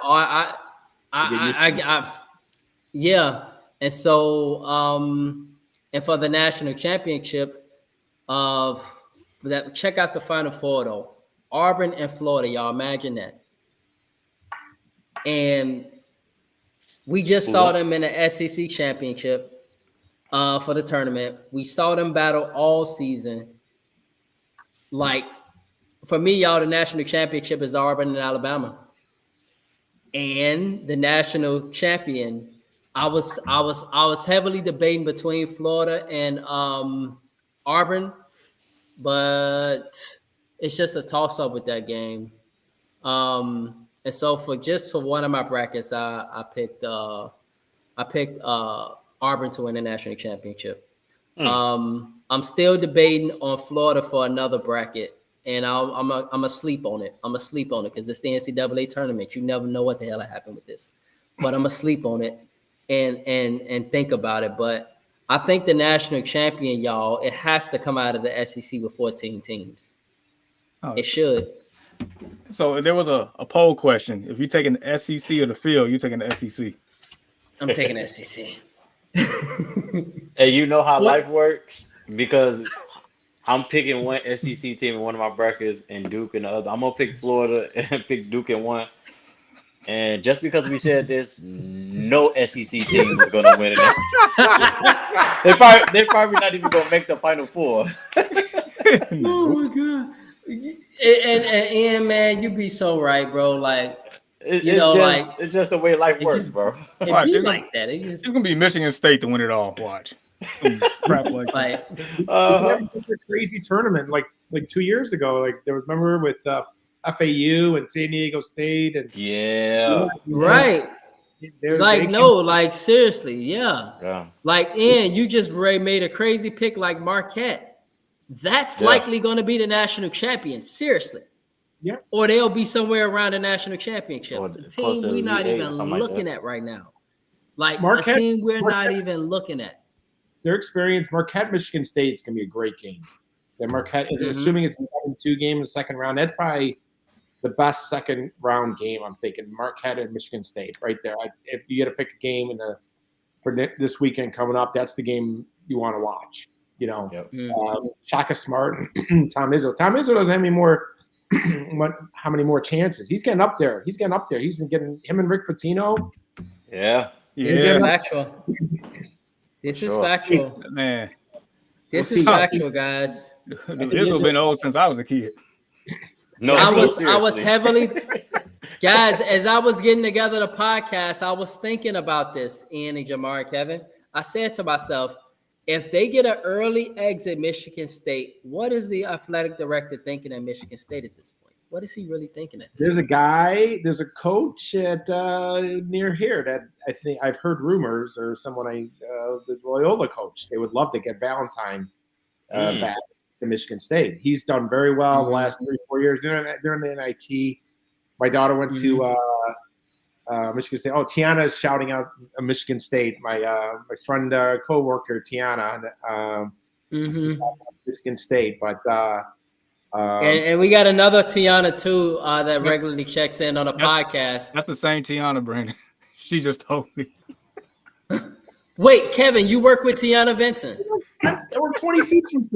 Speaker 1: yeah. And so and for the national championship of that, check out the Final Four though. Auburn and Florida, y'all imagine that. And we just saw them in the SEC championship for the tournament. We saw them battle all season. Like, for me, y'all, the national championship is Auburn and Alabama. And the national champion, I was heavily debating between Florida and Auburn, but it's just a toss-up with that game. And so for one of my brackets, I picked Auburn to win the national championship. I'm still debating on Florida for another bracket, and I'm asleep on it. I'm asleep on it because it's the NCAA tournament. You never know what the hell happened with this, but I'm asleep on it and think about it. But I think the national champion, y'all, it has to come out of the SEC with 14 teams. Oh, it should.
Speaker 3: So there was a poll question. If you're taking the SEC or the field, you're taking the SEC.
Speaker 1: I'm taking the SEC.
Speaker 4: Hey, you know how life works? Because I'm picking one SEC team in one of my brackets and Duke in the other. I'm going to pick Florida and pick Duke in one. And just because we said this, no SEC team is going to win it. They're probably not even going to make the Final Four.
Speaker 1: Oh, my God. And Ian, man, you be so right, bro. Like, it's
Speaker 4: just the way life works, bro.
Speaker 1: It be like that.
Speaker 3: It's gonna be Michigan State to win it all. Watch. Crap like that.
Speaker 2: A crazy tournament like 2 years ago. Like there was, remember with FAU and San Diego State and
Speaker 1: right. Like seriously, yeah. Like Ian, you just made a crazy pick like Marquette. That's likely going to be the national champion. Seriously.
Speaker 2: Yeah.
Speaker 1: Or they'll be somewhere around the national championship. The team we're not even looking at right now. Like Marquette, a team we're not even looking at.
Speaker 2: Their experience, Marquette, Michigan State is going to be a great game. Then Marquette, assuming it's a 7-2 game in the second round, that's probably the best second round game. I'm thinking Marquette and Michigan State right there. If you get to pick a game for this weekend coming up, that's the game you want to watch. You know, Shaka Smart, Tom Izzo. Tom Izzo doesn't have any more. How many more chances? He's getting up there. He's getting him and Rick Pitino.
Speaker 4: Yeah.
Speaker 1: This is factual. This is factual,
Speaker 3: man.
Speaker 1: This is factual, guys.
Speaker 3: Izzo's been old since I was a kid.
Speaker 4: No,
Speaker 1: I was heavily, guys. As I was getting together the podcast, I was thinking about this. Ian and Jamar, Kevin. I said to myself, if they get an early exit Michigan State, what is the athletic director thinking at Michigan State at this point? What is he really thinking at this
Speaker 2: There's a
Speaker 1: point?
Speaker 2: guy, there's a coach at near here that I think I've heard rumors, or someone the Loyola coach. They would love to get Valentine back to Michigan State. He's done very well the last 3-4 years. They're in the NIT. My daughter went to Michigan State. Oh, Tiana is shouting out Michigan State. My friend, coworker Tiana, Michigan State. But
Speaker 1: and we got another Tiana too that regularly checks in on a podcast.
Speaker 3: That's the same Tiana, Brandon. She just told me.
Speaker 1: Wait, Kevin, you work with Tiana Vincent?
Speaker 2: we're 20 feet from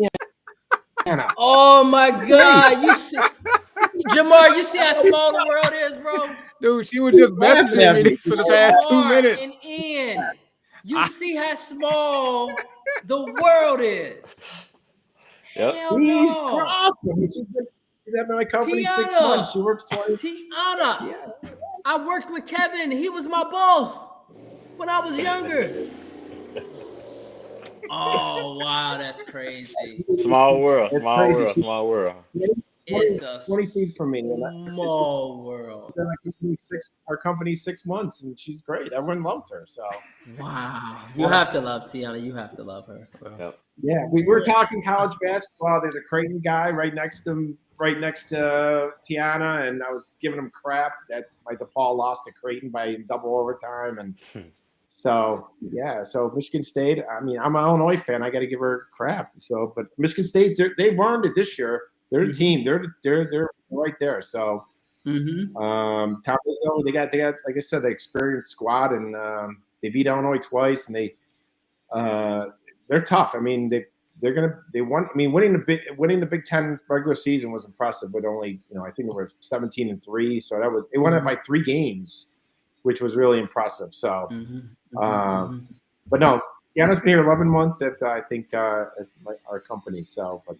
Speaker 2: Tiana.
Speaker 1: Oh my God! You see, Jamar, you see how small the world is, bro.
Speaker 3: Dude, she was just messaging me for the past 2 minutes.
Speaker 1: And Ian, you see how small the world is.
Speaker 4: Yep.
Speaker 1: Hell
Speaker 2: He's
Speaker 1: no.
Speaker 2: awesome. She's at my company 6
Speaker 1: Tiana.
Speaker 2: months. She works 20.
Speaker 1: Tiana.
Speaker 2: Yeah.
Speaker 1: I worked with Kevin. He was my boss when I was younger. Oh wow, that's crazy.
Speaker 4: Small world.
Speaker 2: That's
Speaker 4: Small
Speaker 2: crazy.
Speaker 4: world. Small world.
Speaker 1: It's a
Speaker 2: 20 feet from me.
Speaker 1: small world.
Speaker 2: Our company 6 months, and she's great. Everyone loves her. So
Speaker 1: Wow. You have to love Tiana. You have to love her.
Speaker 4: Yep.
Speaker 2: yeah, we were talking college basketball. There's a Creighton guy right next to Tiana, and I was giving him crap that DePaul lost to Creighton by double overtime, and so yeah. So Michigan State. I mean, I'm an Illinois fan. I got to give her crap. So, but Michigan State, they've earned it this year. They're the team. They're right there. So, Tom Izzo, they got like I said, the experienced squad, and they beat Illinois twice, and they're tough. I mean, they won. I mean, winning the Big Ten regular season was impressive, but only I think it was 17-3. So they won it by 3 games, which was really impressive. So, but no, Tiana's been here 11 months at I think at our company. So, but.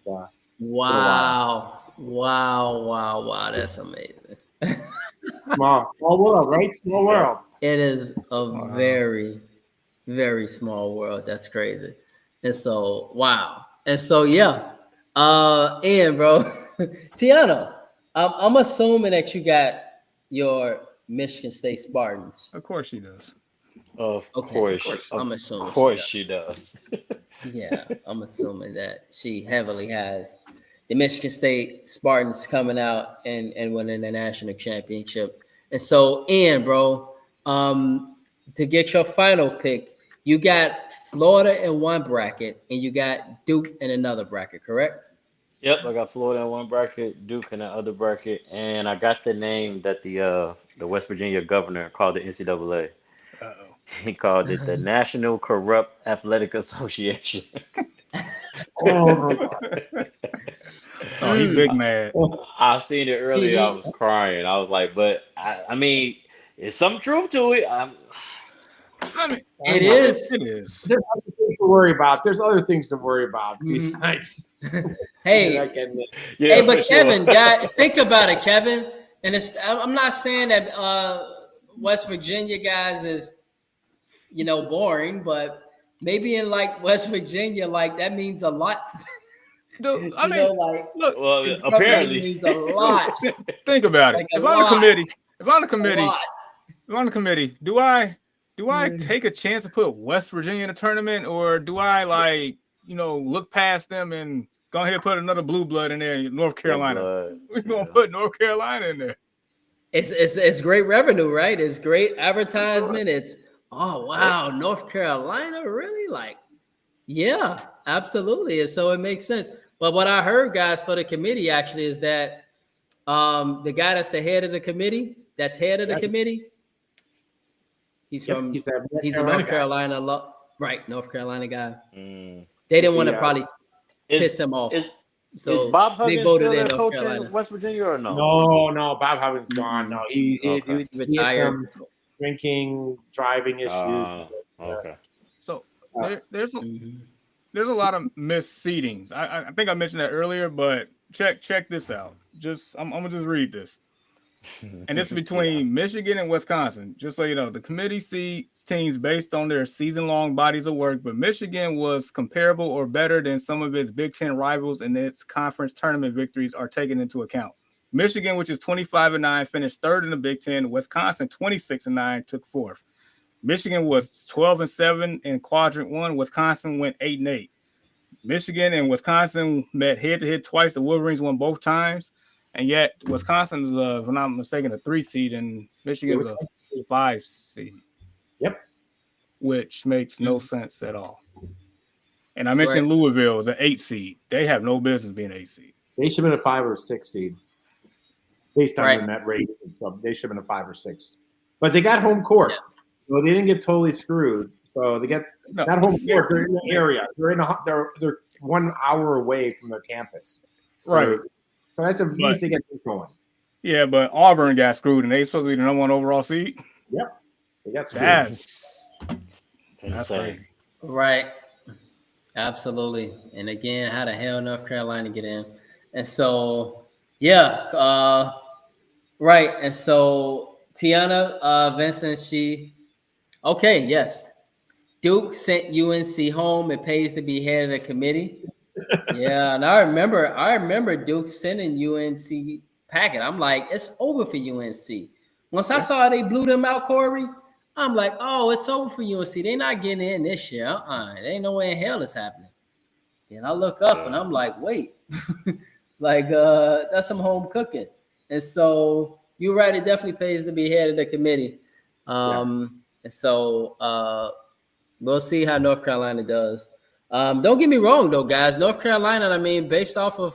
Speaker 1: Wow. That's amazing.
Speaker 2: Small world, right? Small world.
Speaker 1: It is a very, very small world. That's crazy. And so, wow. And so, yeah. Ian, bro, Tiana, I'm assuming that you got your Michigan State Spartans.
Speaker 3: Of course she does.
Speaker 4: Of
Speaker 1: Okay,
Speaker 4: course.
Speaker 1: I'm assuming.
Speaker 4: Of course she does.
Speaker 1: Yeah, I'm assuming that she heavily has the Michigan State Spartans coming out and winning the national championship. And so, Ian, bro, to get your final pick, you got Florida in one bracket and you got Duke in another bracket, correct?
Speaker 4: Yep, I got Florida in one bracket, Duke in the other bracket, and I got the name that the West Virginia governor called the NCAA.
Speaker 3: Uh-oh.
Speaker 4: He called it the National Corrupt Athletic Association.
Speaker 2: Oh,
Speaker 3: He big mad.
Speaker 4: I seen it earlier. I was crying. I was like, but I mean, there's some truth to it.
Speaker 3: I mean,
Speaker 1: It is.
Speaker 3: It is.
Speaker 2: there's other things to worry about. There's other things to worry about besides.
Speaker 1: Hey,
Speaker 4: Yeah,
Speaker 1: hey, but
Speaker 4: for sure.
Speaker 1: Kevin, think about it, Kevin. And I'm not saying that West Virginia guys is, boring, but maybe in like West Virginia, like that means a lot.
Speaker 3: Dude, I mean,
Speaker 1: like
Speaker 3: look,
Speaker 4: Well,
Speaker 1: it
Speaker 4: apparently.
Speaker 1: means a lot.
Speaker 3: think about it.
Speaker 1: Like a
Speaker 3: If I'm on
Speaker 1: lot.
Speaker 3: the committee, do I take a chance to put West Virginia in a tournament, or do I look past them and go ahead and put another blue blood in there, North Carolina? We're gonna put North Carolina in there.
Speaker 1: It's great revenue, right? It's great advertisement. It's wow, North Carolina, really? Like, yeah, absolutely. And so it makes sense. But what I heard, guys, for the committee actually is that the guy that's the head of the committee, he's from he's a North Carolina right, North Carolina guy. They didn't want to probably piss him off.
Speaker 4: Is Bob Huggins
Speaker 1: they voted
Speaker 4: still
Speaker 1: in
Speaker 4: their
Speaker 1: North
Speaker 4: coach
Speaker 1: Carolina.
Speaker 4: in West Virginia or no?
Speaker 2: No, Bob Huggins gone. No, he had
Speaker 1: Retired.
Speaker 2: some drinking, driving issues.
Speaker 4: Okay.
Speaker 3: So there's a lot of missed seedings. I think I mentioned that earlier, but check this out. I'm gonna just read this. And this is between Michigan and Wisconsin. Just so you know, the committee seeds teams based on their season-long bodies of work, but Michigan was comparable or better than some of its Big Ten rivals, and its conference tournament victories are taken into account. Michigan, which is 25-9, finished third in the Big Ten. Wisconsin, 26-9, took fourth. Michigan was 12-7 in quadrant one. Wisconsin went 8-8. Michigan and Wisconsin met head-to-head twice. The Wolverines won both times. And yet Wisconsin is, if I'm not mistaken, a 3 seed, and Michigan is a 5 seed.
Speaker 2: Yep.
Speaker 3: Which makes no sense at all. And I mentioned Louisville is an 8 seed. They have no business being an 8 seed.
Speaker 2: They should have been a 5 or 6 seed. Based on the net rate, they should have been a 5 or 6. But they got home court. Yeah. So they didn't get totally screwed. So they get not home court. They're in the area. They're 1 hour away from their campus.
Speaker 3: Right.
Speaker 2: So that's at least they get going.
Speaker 3: Yeah, but Auburn got screwed, and they supposed to be the number 1 overall seed.
Speaker 2: Yep. They got screwed.
Speaker 3: That's crazy.
Speaker 1: Right. Absolutely. And again, how the hell North Carolina get in? And so, yeah. Right. And so Tiana Vincent, yes. Duke sent UNC home. It pays to be head of the committee. Yeah, and I remember Duke sending UNC packet. I'm like, it's over for UNC. Once I saw they blew them out, Corey, I'm like, oh, it's over for UNC. They're not getting in this year. There ain't no way in hell it's happening. Then I look up and I'm like, wait, that's some home cooking. And so you're right, it definitely pays to be head of the committee. And so we'll see how North Carolina does. Don't get me wrong, though, guys. North Carolina, I mean, based off of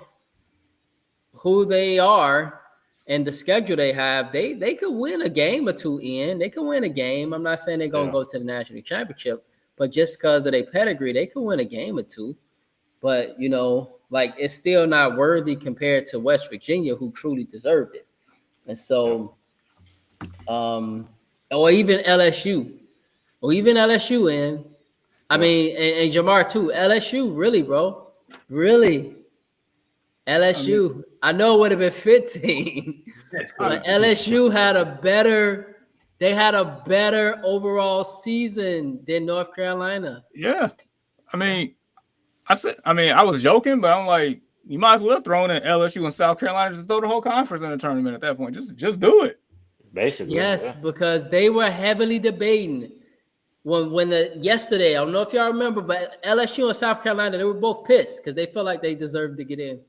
Speaker 1: who they are and the schedule they have, they could win a game or two in. They can win a game. I'm not saying they're going to go to the national championship, but just because of their pedigree, they can win a game or two. But, it's still not worthy compared to West Virginia, who truly deserved it. And so, or even LSU. Or even LSU in. I mean, and Jamar too. LSU, really, bro. Really. LSU. I know it would have been 15. But LSU had a better overall season than North Carolina.
Speaker 3: Yeah. I was joking, but I'm like, you might as well have thrown in LSU and South Carolina, just throw the whole conference in the tournament at that point. Just do it.
Speaker 4: Basically.
Speaker 1: Yes, because they were heavily debating. Yesterday, I don't know if y'all remember, but LSU and South Carolina, they were both pissed because they felt like they deserved to get in.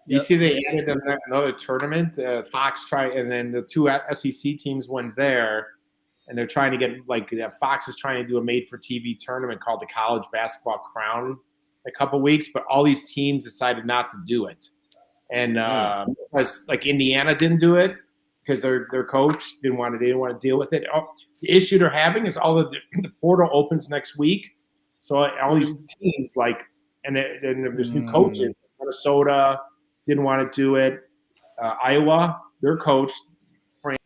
Speaker 2: You see, they added another tournament. Fox tried, and then the 2 SEC teams went there, and they're trying to get Fox is trying to do a made-for-TV tournament called the College Basketball Crown in a couple weeks, but all these teams decided not to do it, and because Indiana didn't do it. Because their coach didn't want to deal with it. The issue they're having is all the portal opens next week, so all these teams and then there's new coaches. Minnesota didn't want to do it. Iowa, their coach, Fran,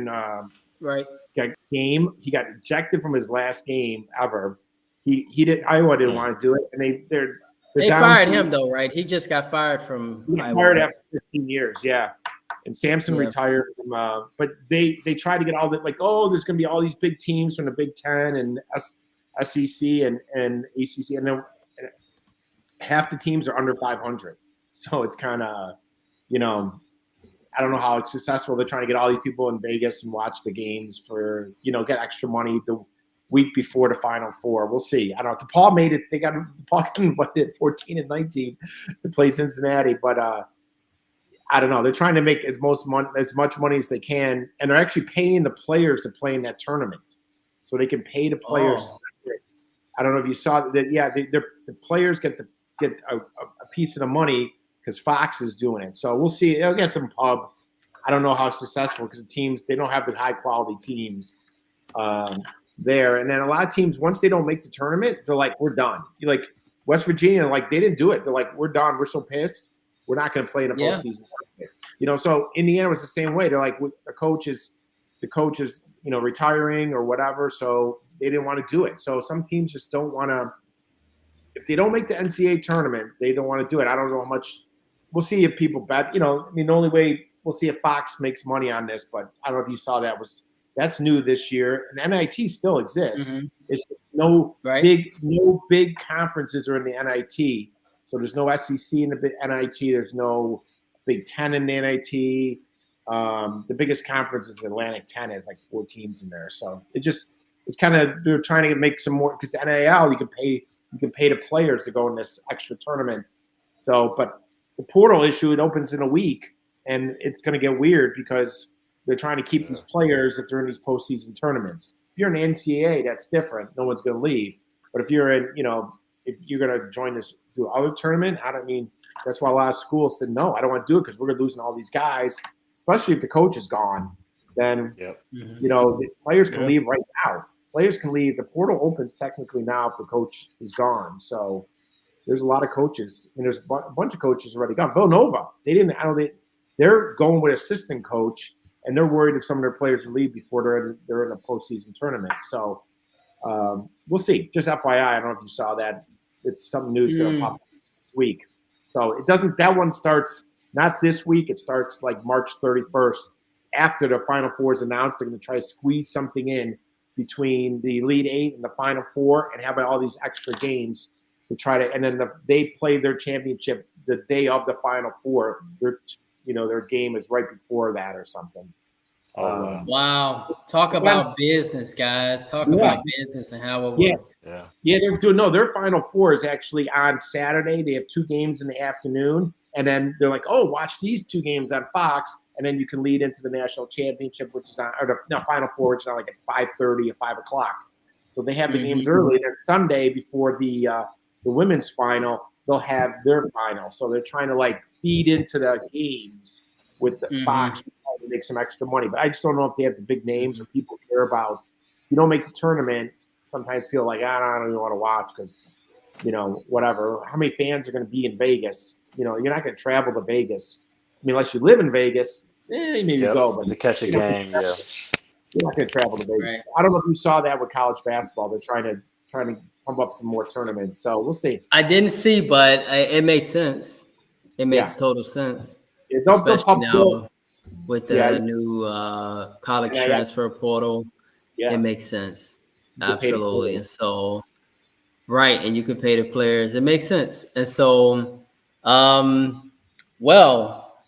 Speaker 2: got game. He got ejected from his last game ever. Iowa didn't want to do it, and they
Speaker 1: fired him though, right? He just got fired from.
Speaker 2: He got fired after 15 years, yeah. And Sampson retired from. But they tried to get all that, there's going to be all these big teams from the Big Ten and SEC and ACC, and then half the teams are under 500. So it's kind of, I don't know how it's successful. They're trying to get all these people in Vegas and watch the games for, get extra money the week before the Final Four. We'll see. I don't know. DePaul made it. DePaul got invited 14-19 to play Cincinnati, but I don't know. They're trying to make as much money as they can, and they're actually paying the players to play in that tournament, so they can pay the players. I don't know if you saw that. Yeah, the players get a piece of the money because Fox is doing it. So we'll see. They'll get some pub. I don't know how successful because the teams, they don't have the high quality teams there. And then a lot of teams, once they don't make the tournament, they're like, we're done. West Virginia, they didn't do it. They're like, we're done. We're so pissed. We're not going to play in a postseason tournament. So Indiana was the same way. They're like, the coach is retiring or whatever. So they didn't want to do it. So some teams just don't want to. If they don't make the NCAA tournament, they don't want to do it. I don't know how much. We'll see if people bet. The only way we'll see if Fox makes money on this, but I don't know if you saw that's new this year. And NIT still exists. Mm-hmm. It's no big conferences are in the NIT. So there's no SEC in the NIT. There's no Big Ten in the NIT. The biggest conference is Atlantic 10. Has like 4 teams in there. So it's kind of, they're trying to make some more, because the NIL you can pay the players to go in this extra tournament. So, but the portal issue, it opens in a week, and it's going to get weird because they're trying to keep these players if they're in these postseason tournaments. If you're in the NCAA, that's different. No one's going to leave. But if you're in, if you're going to join this do other tournament, that's why a lot of schools said, no, I don't want to do it because we're losing all these guys, especially if the coach is gone. Then, the players can leave right now. Players can leave. The portal opens technically now if the coach is gone. So there's a lot of coaches, and there's a bunch of coaches already gone. Villanova, they're going with assistant coach, and they're worried if some of their players will leave before they're in a postseason tournament. So we'll see. Just FYI, I don't know if you saw that. It's some news going to pop up this week. So it doesn't. That one starts not this week. It starts like March 31st. After the Final Four is announced, they're going to try to squeeze something in between the Elite Eight and the Final Four, and have all these extra games to try to. And then they play their championship the day of the Final Four. Their game is right before that or something.
Speaker 1: Wow. Talk about business, guys. Talk about business and how it works.
Speaker 2: Yeah, they're doing their Final Four is actually on Saturday. They have 2 games in the afternoon, and then they're like, oh, watch these 2 games on Fox, and then you can lead into the national championship, which is on, or the Final Four, which is on like at 5:30 or 5 o'clock. So they have the games early. And then Sunday before the women's final, they'll have their final. So they're trying to like feed into the games with the Fox to make some extra money. But I just don't know if they have the big names or people care about. If you don't make the tournament, sometimes people are like, I don't even want to watch because, whatever. How many fans are going to be in Vegas? You're not going to travel to Vegas. Unless you live in Vegas, maybe go. But
Speaker 4: to catch a game,
Speaker 2: you're not going to travel to Vegas. Right. I don't know if you saw that with college basketball. They're trying to pump up some more tournaments. So we'll see.
Speaker 1: I didn't see, but it makes sense. It makes total sense.
Speaker 2: Yeah,
Speaker 1: especially now with the new college transfer portal. Yeah. It makes sense. Absolutely. And so, right. And you can pay the players. It makes sense. And so,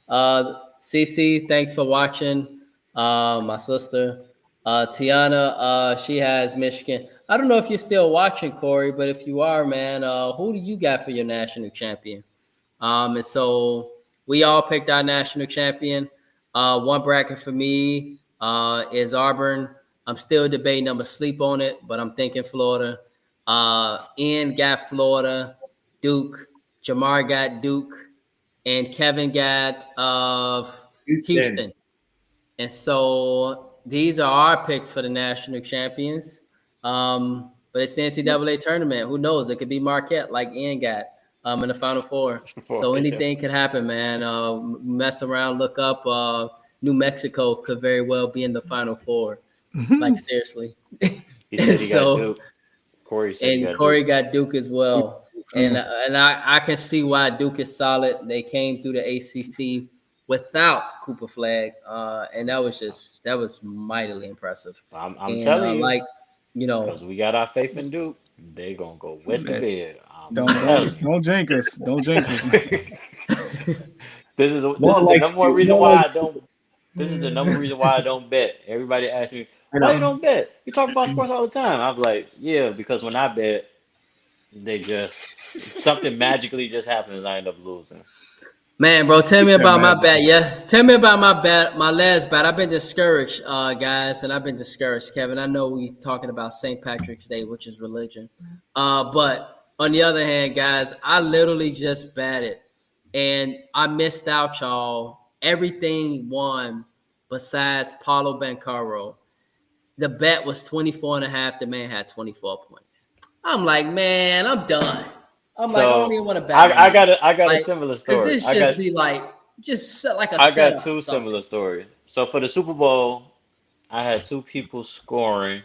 Speaker 1: Cece, thanks for watching. My sister, Tiana, she has Michigan. I don't know if you're still watching, Corey, but if you are, man, who do you got for your national champion? And so we all picked our national champion. One bracket for me is Auburn. I'm still debating. I'm asleep on it, but I'm thinking Florida. Ian got Florida. Duke. Jamar got Duke. And Kevin got Houston. And so these are our picks for the national champions. But it's the NCAA tournament. Who knows? It could be Marquette like Ian got in the Final Four. So anything could happen, man. Mess around, look up. New Mexico could very well be in the Final Four. Like, seriously.
Speaker 4: He said he got Duke.
Speaker 1: Corey got Duke as well. And I can see why Duke is solid. They came through the ACC without Cooper Flag, and that was mightily impressive.
Speaker 4: I'm telling you,
Speaker 1: because
Speaker 4: we got our faith in Duke, they gonna go wet the bed.
Speaker 3: Don't jinx us. Don't jinx us.
Speaker 4: This is the number one reason why I don't. This is the number reason why I don't bet. Everybody asks me, why you don't bet? You talk about sports all the time. I'm like, yeah, because when I bet, they just something magically just happens and I end up losing.
Speaker 1: Man, bro, tell me about my bet. Yeah, tell me about my bet, my last bet. I've been discouraged, guys, and I've been discouraged, Kevin. I know we're talking about St. Patrick's Day, which is religion. But on the other hand, guys, I literally just betted, and I missed out, y'all. Everything won besides Paulo Banchero. The bet was 24.5. The man had 24 points. I'm like, man, I'm done. I don't even want to bet.
Speaker 4: I got a similar story.
Speaker 1: This just be like a
Speaker 4: I got 2 similar stories. So for the Super Bowl, I had 2 people scoring.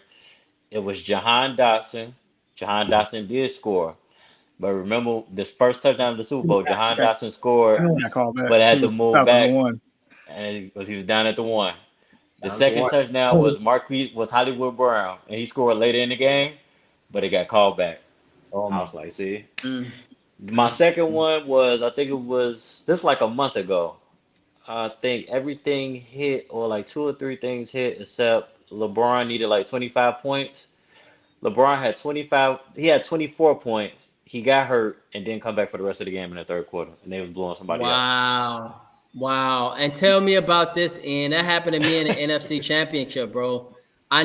Speaker 4: It was Jahan Dotson. Jahan Dotson did score. But remember, this first touchdown of the Super Bowl, Jahan Dotson scored, but had to move back. And he was down at the 1. The second touchdown was Hollywood Brown, and he scored later in the game, but it got called back. I was like, see? My second one was, I think it was this like a month ago. I think everything hit, or like two or three things hit, except LeBron needed like 25 points. LeBron had 25, he had 24 points. He got hurt and didn't come back for the rest of the game in the third quarter, and they was blowing somebody out.
Speaker 1: Wow. Wow. And tell me about this, and that happened to me in the NFC Championship, bro. I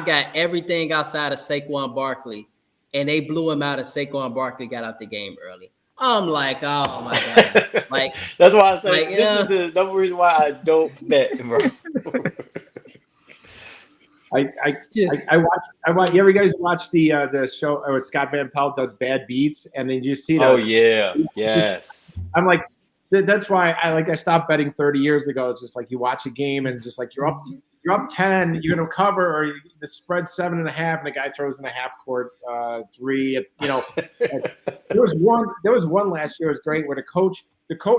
Speaker 1: got everything outside of Saquon Barkley, and they blew him out, and Saquon Barkley got out the game early. I'm like, oh my God. Like,
Speaker 4: That's why I say
Speaker 1: like,
Speaker 4: this is the number reason why I don't bet, bro.
Speaker 2: I watch. You ever guys watch the show where Scott Van Pelt does Bad Beats, and then you see.
Speaker 4: Oh yeah, yes.
Speaker 2: I'm like, that's why I stopped betting 30 years ago. It's just like you watch a game and just like you're up 10, you're gonna cover, or the spread 7.5, and the guy throws in a half court three. You know, there was one last year. It was great where the coach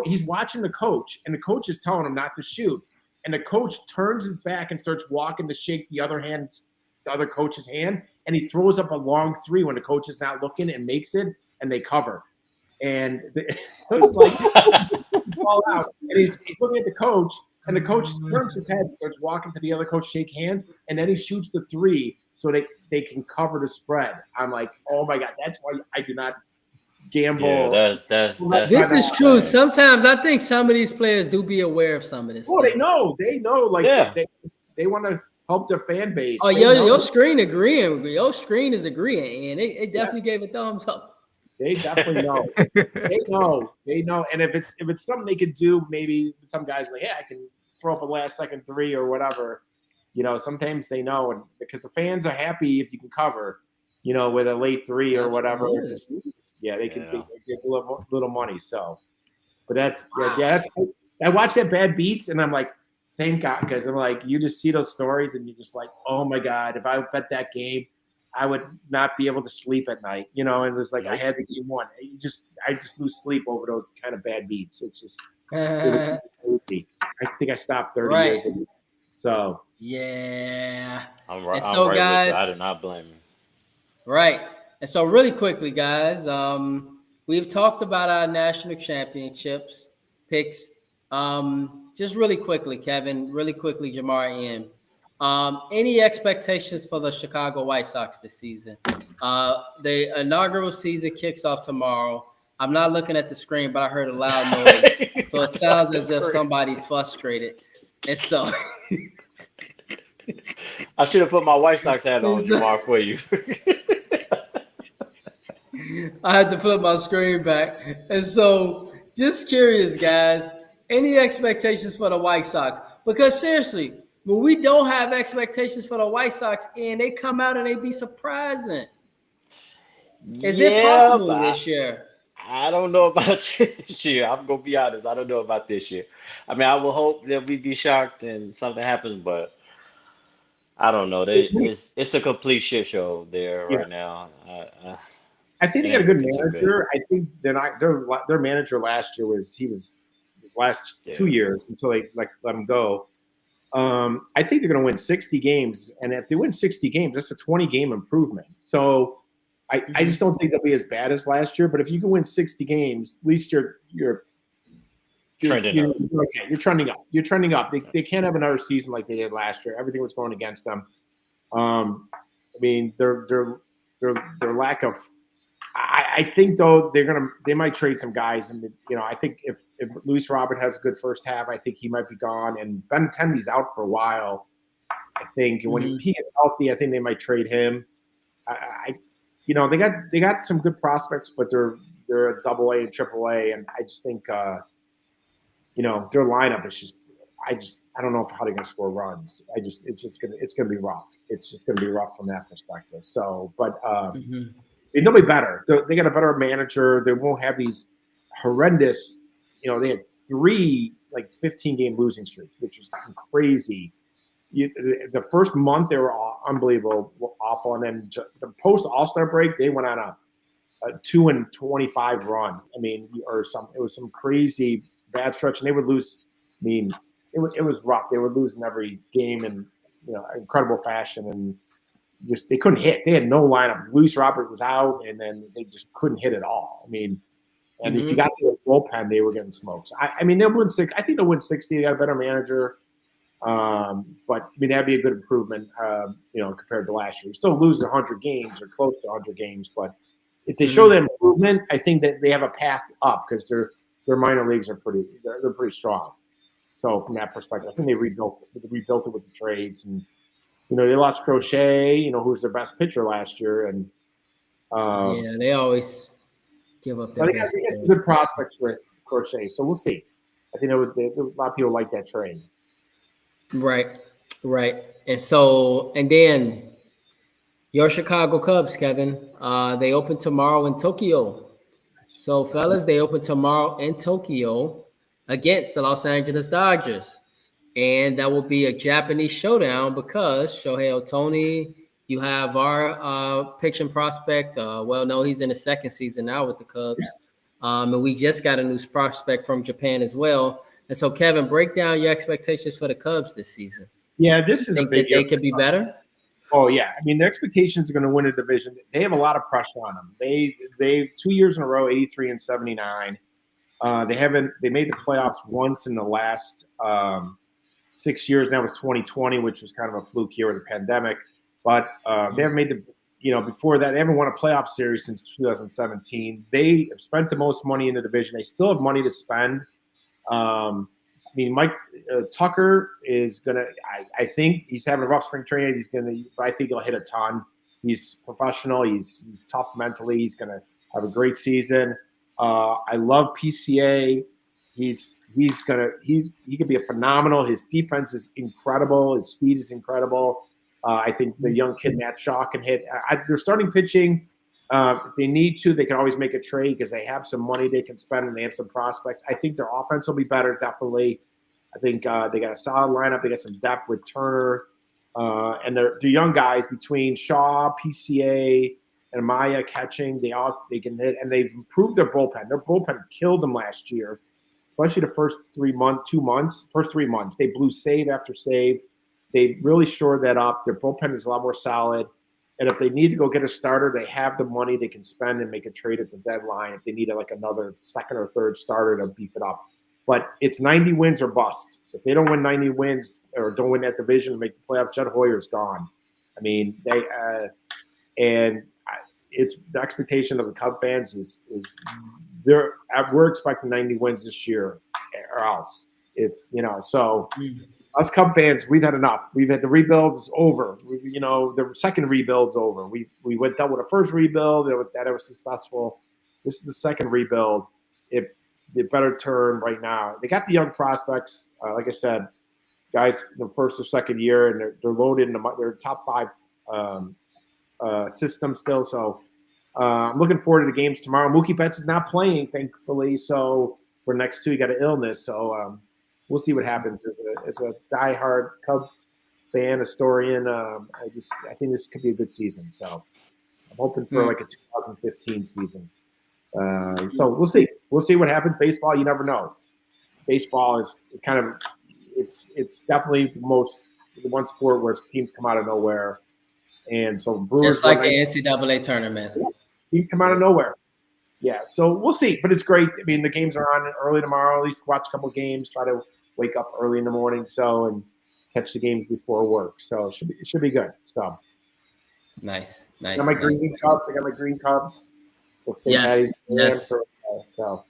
Speaker 2: he's watching the coach, and the coach is telling him not to shoot. And the coach turns his back and starts walking to shake the other coach's hand, and he throws up a long three when the coach is not looking and makes it, and they cover. And it was like fall out, and he's looking at the coach, and the coach turns his head, starts walking to the other coach, shake hands, and then he shoots the three so they can cover the spread. I'm like, oh my God, that's why I do not gamble.
Speaker 4: Yeah, that's
Speaker 1: this is true. Sometimes I think some of these players do be aware of some of this.
Speaker 2: Oh,
Speaker 1: stuff.
Speaker 2: they know. Like
Speaker 4: Yeah.
Speaker 2: they want to help their fan base.
Speaker 1: Oh, your screen agreeing. Your screen is agreeing, and it definitely gave a thumbs up.
Speaker 2: They definitely know. They know. And if it's something they could do, maybe some guys like, I can throw up a last second three or whatever. You know, sometimes they know, and because the fans are happy if you can cover, you know, with a late three or whatever. They can get a little money. So, but that's. I watch that Bad Beats, and I'm like, thank God, because I'm like, you just see those stories, and you're just like, oh my God, if I bet that game, I would not be able to sleep at night, you know. And it was like I had the game won. I just lose sleep over those kind of bad beats. It's just it was crazy. I think I stopped 30 years ago. So
Speaker 1: yeah,
Speaker 4: I'm right.
Speaker 1: So guys,
Speaker 4: I do not blame you.
Speaker 1: Right. And so really quickly, guys, we've talked about our national championships picks. Just really quickly, Kevin, really quickly, Jamar, Ian. Any expectations for the Chicago White Sox this season? The inaugural season kicks off tomorrow. I'm not looking at the screen, but I heard a loud noise. So it sounds as if somebody's frustrated. And so
Speaker 4: I should have put my White Sox hat on, Jamar, for you.
Speaker 1: I had to flip my screen back. And so just curious, guys, any expectations for the White Sox? Because seriously, when we don't have expectations for the White Sox and they come out and they be surprising. Is it possible this year?
Speaker 4: I don't know about this year. I'm going to be honest. I don't know about this year. I mean, I will hope that we be shocked and something happens, but I don't know. It's a complete shit show there right now.
Speaker 2: I think they got a good manager. I think their manager last year was last 2 years until they let him go. I think they're going to win 60 games, and if they win 60 games, that's a 20-game improvement. So I just don't think they'll be as bad as last year. But if you can win 60 games, at least you're
Speaker 4: trending up.
Speaker 2: Okay, you're trending up. You're trending up. They can't have another season like they did last year. Everything was going against them. I mean, their lack of. I think though they might trade some guys, and I think if Luis Robert has a good first half, I think he might be gone, and Benintendi's out for a while. I think when he gets healthy, I think they might trade him. They got some good prospects, but they're a AA and AAA, and I just think their lineup is just I don't know how they're gonna score runs. It's gonna be rough. It's just gonna be rough from that perspective. So, but. They'll be better. They got a better manager. They won't have these horrendous. They had 3 15-game losing streaks, which is crazy. The first month they were unbelievable, awful, and then the post All-Star break they went on a 2-25 run. I mean, it was some crazy bad stretch, and they would lose. I mean, it was rough. They were losing every game in incredible fashion, and they couldn't hit. They had no lineup. Luis Robert was out, and then they just couldn't hit at all. I mean, And if you got to the bullpen, they were getting smoked. I mean, they'll win 6. I think they'll win 60. They got a better manager. But I mean, that'd be a good improvement, compared to last year. You still lose 100 games or close to 100 games, but if they show that improvement, I think that they have a path up because their minor leagues are they're pretty strong. So from that perspective, I think they rebuilt it with the trades, and they lost Crochet, who's their best pitcher last year, and
Speaker 1: they always give up their
Speaker 2: but
Speaker 1: best.
Speaker 2: they got some good prospects for Crochet, so we'll see. I think a lot of people like that trade.
Speaker 1: Right. And then your Chicago Cubs, Kevin, they open tomorrow in Tokyo. So, fellas, they open tomorrow in Tokyo against the Los Angeles Dodgers. And that will be a Japanese showdown because Shohei Ohtani, you have our pitching prospect. He's in his second season now with the Cubs. And we just got a new prospect from Japan as well. And so, Kevin, break down your expectations for the Cubs this season.
Speaker 2: Yeah, this is a big
Speaker 1: year. They could be better?
Speaker 2: Oh, yeah. I mean, their expectations are going to win a division. They have a lot of pressure on them. They 2 years in a row, 83 and 79. They made the playoffs once in the last 6 years. Now it's 2020, which was kind of a fluke year with the pandemic. But they haven't made before that, they haven't won a playoff series since 2017. They have spent the most money in the division. They still have money to spend. Mike Tucker is going to – I think he's having a rough spring training. I think he'll hit a ton. He's professional. He's tough mentally. He's going to have a great season. I love PCA. He could be a phenomenal. His defense is incredible. His speed is incredible. I think the young kid, Matt Shaw, can hit. They're starting pitching. If they need to, they can always make a trade because they have some money they can spend and they have some prospects. I think their offense will be better, definitely. I think they got a solid lineup. They got some depth with Turner. And they're young guys between Shaw, PCA, and Maya catching. They can hit, and they've improved their bullpen. Their bullpen killed them last year, especially the first 3 months. First 3 months, they blew save after save. They really shored that up. Their bullpen is a lot more solid. And if they need to go get a starter, they have the money they can spend and make a trade at the deadline if they need another second or third starter to beef it up. But it's 90 wins or bust. If they don't win 90 wins or don't win that division and make the playoff, Jed Hoyer's gone. I mean, it's the expectation of the Cub fans is we're expecting 90 wins this year or else. It's, so us Cub fans, we've had enough. We've had the rebuilds is over. The second rebuild's over. We went down with a first rebuild that was successful. This is the second rebuild. They better turn right now. They got the young prospects, like I said, guys in the first or second year, and they're loaded in their top 5 system still. So I'm looking forward to the games tomorrow. Mookie Betts is not playing, thankfully. So for next 2, he got an illness. So we'll see what happens. As a diehard Cub fan, historian, I think this could be a good season. So I'm hoping for like a 2015 season. So we'll see. We'll see what happens. Baseball, you never know. Baseball is kind of it's definitely the one sport where teams come out of nowhere, and so Brewers
Speaker 1: just like the NCAA tournament.
Speaker 2: Teams come out of nowhere. Yeah, so we'll see. But it's great. I mean, the games are on early tomorrow. At least watch a couple games. Try to wake up early in the morning and catch the games before work. So it should be good. So
Speaker 1: nice.
Speaker 2: I got my green Cubs. I got my green Cubs.
Speaker 1: Yes.
Speaker 2: So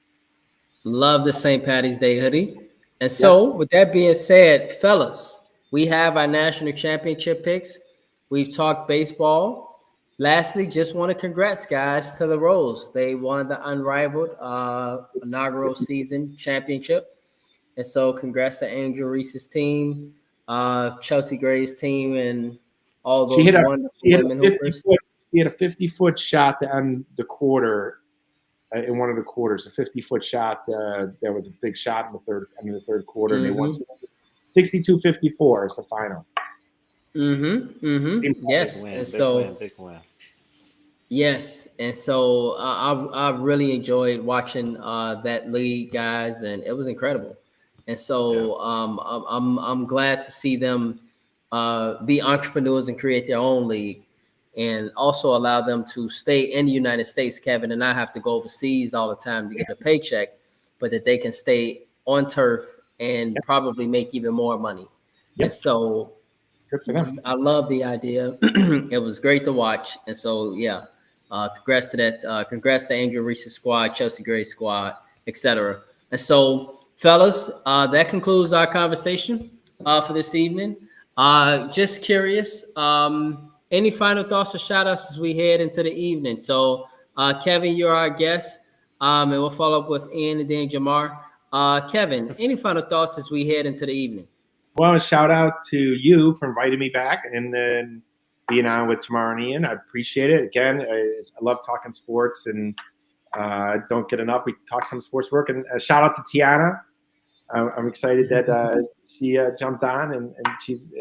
Speaker 1: love the St. Patty's Day hoodie. And so with that being said, fellas, we have our national championship picks. We've talked baseball. Lastly, just want to congrats guys to the Rose. They won the unrivaled inaugural season championship. And so congrats to Angel Reese's team, Chelsea Gray's team, and all those wonderful women hoopers.
Speaker 2: He had a 50-foot shot to end the quarter in one of the quarters, a 50-foot shot. That was a big shot in the third quarter. And they won 62-54 is the final.
Speaker 1: Yes.
Speaker 4: Big win.
Speaker 1: Yes. And so I really enjoyed watching that league, guys, and it was incredible. And so I'm glad to see them be entrepreneurs and create their own league. and also allow them to stay in the United States, Kevin, and not have to go overseas all the time to get a paycheck, but that they can stay on turf and probably make even more money.
Speaker 2: Yep.
Speaker 1: And so
Speaker 2: Good for them.
Speaker 1: I love the idea. It was great to watch. And so, yeah, congrats to that. Congrats to Angel Reese's squad, Chelsea Gray squad, etc. And so, fellas, that concludes our conversation for this evening. Just curious, any final thoughts or shout outs as we head into the evening? So, Kevin, you're our guest, and we'll follow up with Ian and then Jamar. Kevin, any final thoughts as we head into the evening?
Speaker 2: Well, a shout out to you for inviting me back and then being on with Jamar and Ian. I appreciate it. Again, I love talking sports and don't get enough. We talk some sports work. And a shout out to Tiana. I'm excited that she jumped on and she's,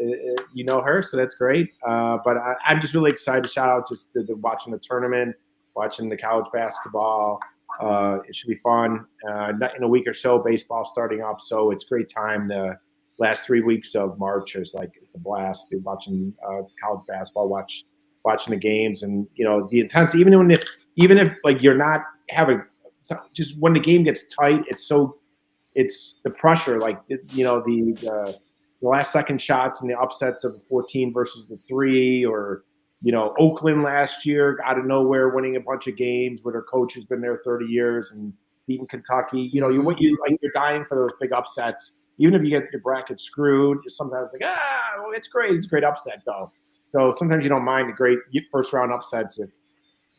Speaker 2: you know her, so that's great. But I'm just really excited. Shout out just to watching the tournament, watching the college basketball. It should be fun. In a week or so, baseball starting up, so it's a great time. The last 3 weeks of March it's a blast. Dude, watching college basketball, watching the games, and the intensity. Even if like you're not having, just when the game gets tight, it's the pressure. Like the last second shots and the upsets of the 14 versus the 3, or Oakland last year out of nowhere winning a bunch of games where their coach has been there 30 years and beating Kentucky. You're dying for those big upsets. Even if you get your bracket screwed, sometimes well, it's great. It's a great upset though. So sometimes you don't mind the great first round upsets if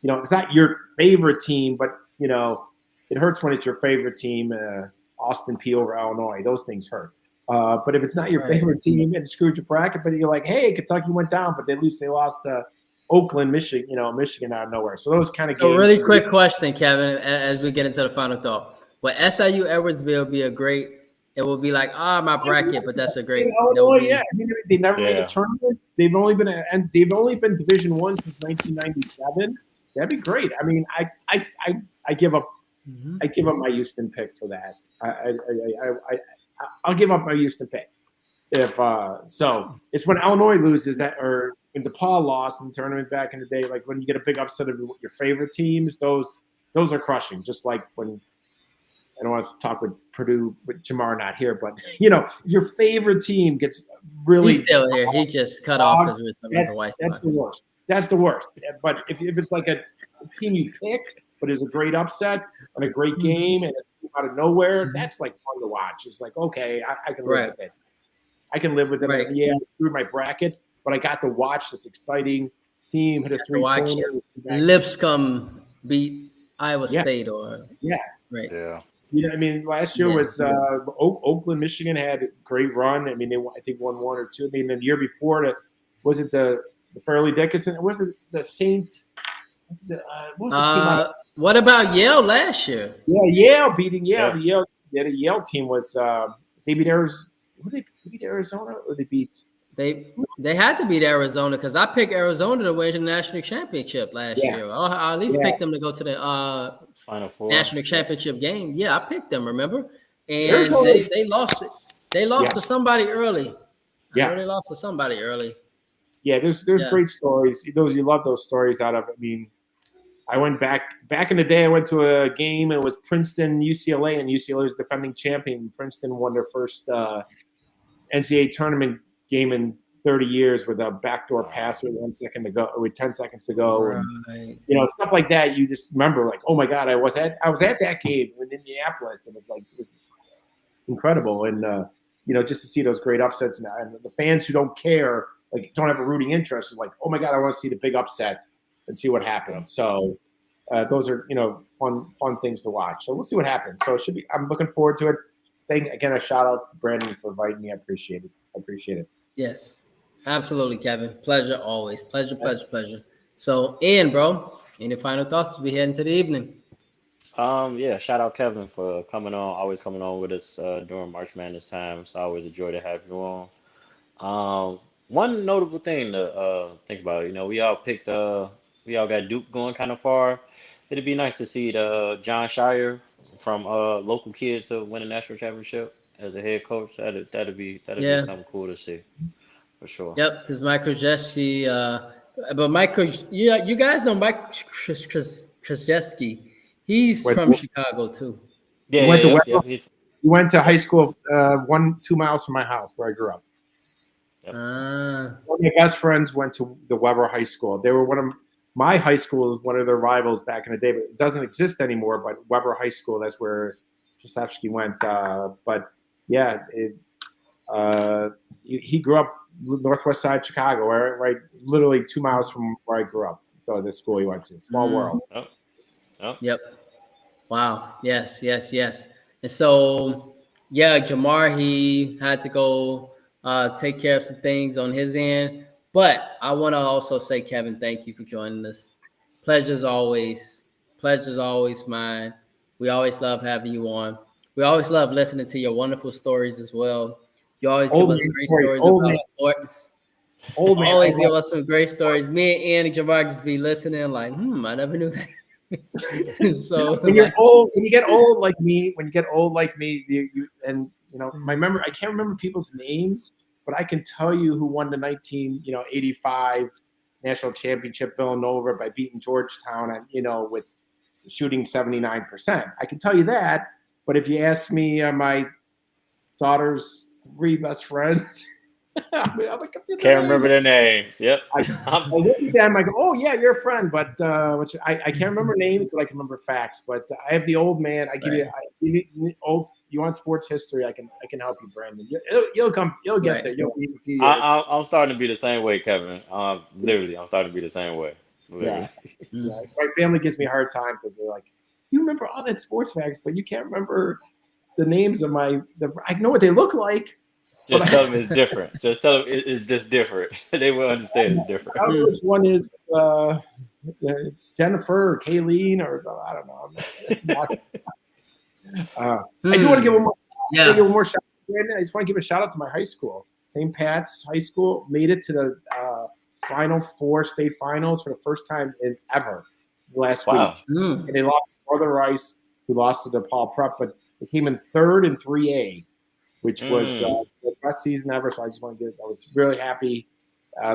Speaker 2: it's not your favorite team, but it hurts when it's your favorite team. Austin P over Illinois, those things hurt. But if it's not your favorite team, it screws your bracket. But you're like, hey, Kentucky went down, but at least they lost to Oakland, Michigan out of nowhere. So those kind of games.
Speaker 1: So really quick question, Kevin, as we get into the final thought. Will SIU Edwardsville be a great? It will be like my bracket, but that's a great.
Speaker 2: Yeah. I mean, they never made a tournament. They've only been Division I since 1997. That'd be great. I mean, I give up. I give up my Houston pick for that. I'll give up my Houston pick. If so, it's when Illinois loses that, or when DePaul lost in the tournament back in the day. Like when you get a big upset of your favorite teams, those are crushing. Just like when. I don't want to talk with Purdue, with Jamar not here, but if your favorite team gets really,
Speaker 1: he's still here. He just cut off because we're talking about the White Sox.
Speaker 2: That's the worst. That's the worst. But if it's like a team you picked, but is a great upset and a great game and it's out of nowhere, that's like fun to watch. It's like, okay, I can live with it. I can live with it.
Speaker 1: Right.
Speaker 2: Yeah, I screwed my bracket, but I got to watch this exciting team hit a 3-pointer.
Speaker 1: Lipscomb beat Iowa State, or right.
Speaker 4: Yeah.
Speaker 2: I mean, last year was Oakland, Michigan had a great run. I mean, I think won 1 or 2. I mean, the year before, was it the Fairleigh Dickinson? Was it the Saint?
Speaker 1: What about Yale last year?
Speaker 2: Yeah, Yale beating Yale. Yeah. The Yale team was they beat Arizona. They beat Arizona, or they beat?
Speaker 1: They had to beat Arizona because I picked Arizona to win the national championship last year. I at least picked them to go to the
Speaker 4: Final Four
Speaker 1: national championship game. Yeah, I picked them. Remember, and they lost it. They lost to somebody early. I know they lost to somebody early.
Speaker 2: Yeah, there's great stories. You love those stories out of. I mean, I went back in the day. I went to a game. It was Princeton UCLA, and UCLA was defending champion. Princeton won their first NCAA tournament game in 30 years with a backdoor pass with 10 seconds to go.
Speaker 1: Right.
Speaker 2: And, stuff like that. You just remember, like, oh my God, I was at that game in Indianapolis, and it was incredible. And just to see those great upsets, and the fans who don't care, like, don't have a rooting interest, is like, oh my God, I want to see the big upset and see what happens. So those are fun things to watch. So we'll see what happens. So it should be. I'm looking forward to it. Again, a shout out for Brandon for inviting me. I appreciate it.
Speaker 1: Yes, absolutely, Kevin. Pleasure always. Pleasure. So, Ian, bro, any final thoughts as we head into the evening?
Speaker 4: Shout out Kevin for always coming on with us during March Madness time. It's always a joy to have you on. One notable thing to think about, we all got Duke going kind of far. It'd be nice to see John Shire from local kids to win a national championship as a head coach. That'd be something cool to see, for sure.
Speaker 1: Yep, because Mike Krzyzewski, But Mike, you guys know Mike Krzyzewski. He's
Speaker 2: Wait,
Speaker 1: from Chicago too.
Speaker 4: Yeah,
Speaker 2: went to
Speaker 4: yeah,
Speaker 2: Weber.
Speaker 4: yeah.
Speaker 2: We went to high school 2 miles from my house where I grew up.
Speaker 1: Ah,
Speaker 2: One of my best friends went to the Weber High School. They were my high school was one of their rivals back in the day, but it doesn't exist anymore. But Weber High School, that's where Krzyzewski went. But yeah, he grew up northwest side Chicago, right, literally 2 miles from where I grew up. So the school he went to, small world.
Speaker 1: yep. Wow. Yes. And so, yeah, Jamar, he had to go take care of some things on his end. But I want to also say, Kevin, thank you for joining us. Pleasure's always mine. We always love having you on. We always love listening to your wonderful stories as well. You always give us great stories about sports. Always give us some great stories. Me and Andy Jamar just be listening like, I never knew that. So
Speaker 2: when you're old, when you get old like me, my memory, I can't remember people's names, but I can tell you who won the 1985 national championship Villanova by beating Georgetown and with shooting 79%. I can tell you that, but if you ask me my daughter's 3 best friends,
Speaker 4: Can't remember their names. Yep.
Speaker 2: I look at them. I go, "Oh yeah, you're a friend," but which I can't remember names, but I can remember facts. But I have the old man. I give you old. You want sports history? I can help you, Brandon. You'll come. You'll get there. You'll be in a few years.
Speaker 4: I'm starting to be the same way, Kevin. Literally, I'm starting to be the same way.
Speaker 2: Yeah. My family gives me a hard time because they're like, "You remember all that sports facts, but you can't remember the names of I know what they look like."
Speaker 4: Just tell them it's different. Just tell them it's just different. They will understand it's different.
Speaker 2: I don't know which one is Jennifer or Kayleen or I don't know. I do want to give one more. Give one more shout out, Brandon. I just want to give a shout out to my high school, St. Pat's High School. Made it to the Final Four state finals for the first time ever last week, and they lost to Brother Rice, who lost to DePaul Prep, but they came in third in 3A. Which was the best season ever. So I just want to I was really happy.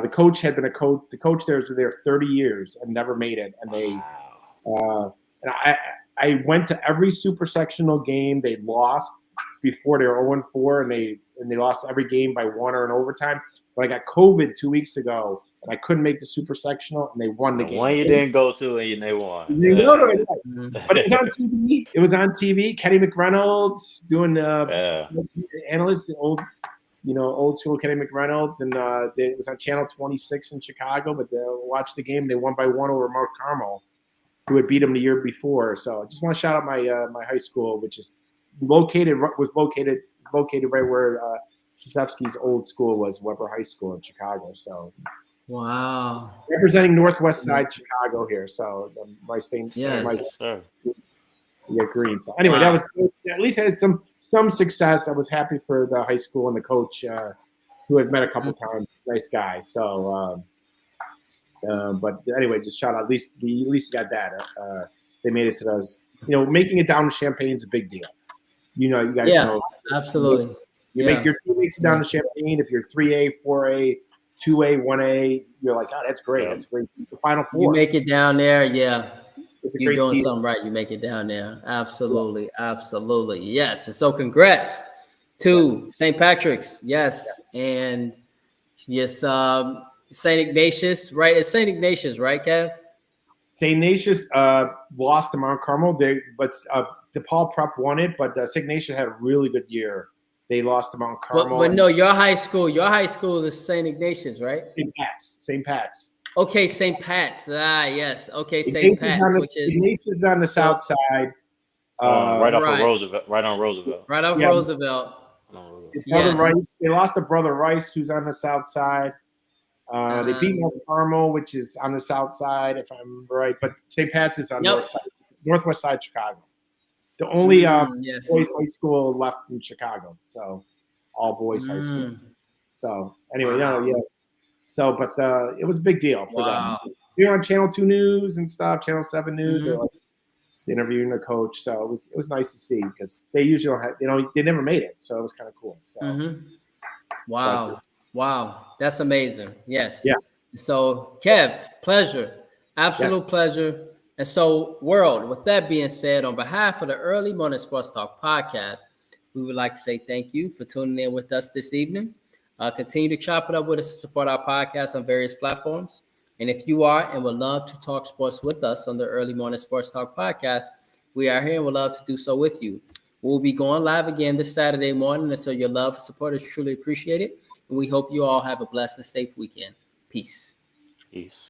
Speaker 2: The coach had been the coach there was there 30 years and never made it. And I went to every super sectional game. They lost before they were 0-4 and they lost every game by 1 or in overtime. But I got COVID 2 weeks ago and I couldn't make the super sectional and they won the game.
Speaker 4: One you didn't go to and they won.
Speaker 2: But it was on TV. It was on TV. Kenny McReynolds doing analyst, old school Kenny McReynolds, and it was on Channel 26 in Chicago. But they watched the game. They won by 1 over Mount Carmel, who had beat them the year before. So I just want to shout out my high school, which is located right where Krzyzewski's old school was, Weber High School in Chicago. So.
Speaker 1: Wow.
Speaker 2: Representing Northwest Side Chicago here. So my same green. So anyway, that was at least had some success. I was happy for the high school and the coach who I've met a couple times. Nice guy. So but anyway, just shout out. At least you got that. They made it to those. Making it down to Champaign is a big deal. You guys know.
Speaker 1: Absolutely.
Speaker 2: You make your 2 weeks down to Champaign. If you're 3A, 4A, 2A, 1A, you're like, oh, that's great. That's great. The Final Four.
Speaker 1: You make it down there, yeah.
Speaker 2: It's a
Speaker 1: You're
Speaker 2: great
Speaker 1: doing
Speaker 2: season.
Speaker 1: something right. You make it down there. Absolutely. Absolutely. Yes. And so congrats to St. Patrick's. Yes. And yes, St. Ignatius, right? It's St. Ignatius, right, Kev?
Speaker 2: St. Ignatius lost to Mount Carmel. But DePaul Prep won it, but St. Ignatius had a really good year. They lost to Mount Carmel.
Speaker 1: But no, your high school is St. Ignatius, right?
Speaker 2: St. Pat's.
Speaker 1: Okay, St. Pat's. Ah, yes. Okay, St. Pat's.
Speaker 2: Ignatius is on the south side.
Speaker 4: Right off of Roosevelt. Right on Roosevelt.
Speaker 1: Right off Roosevelt.
Speaker 2: Brother Rice. They lost to Brother Rice, who's on the south side. They beat Mount Carmel, which is on the south side, if I'm right. But St. Pat's is on northwest side Chicago. The only boys high school left in Chicago, so all boys high school. So anyway, So, but it was a big deal for them. So, you're on Channel 2 News and stuff, Channel 7 News. They're like interviewing the coach, so it was nice to see because they usually don't have, they never made it, so it was kind of cool. So,
Speaker 1: Wow, that's amazing. Yes.
Speaker 2: Yeah.
Speaker 1: So, Kev, pleasure, absolute
Speaker 2: Yes.
Speaker 1: pleasure. And so, world, with that being said, on behalf of the Early Morning Sports Talk podcast, we would like to say thank you for tuning in with us this evening. Continue to chop it up with us to support our podcast on various platforms. And if you are and would love to talk sports with us on the Early Morning Sports Talk podcast, we are here and would love to do so with you. We'll be going live again this Saturday morning, and so your love and support is truly appreciated. And we hope you all have a blessed and safe weekend. Peace.
Speaker 4: Peace.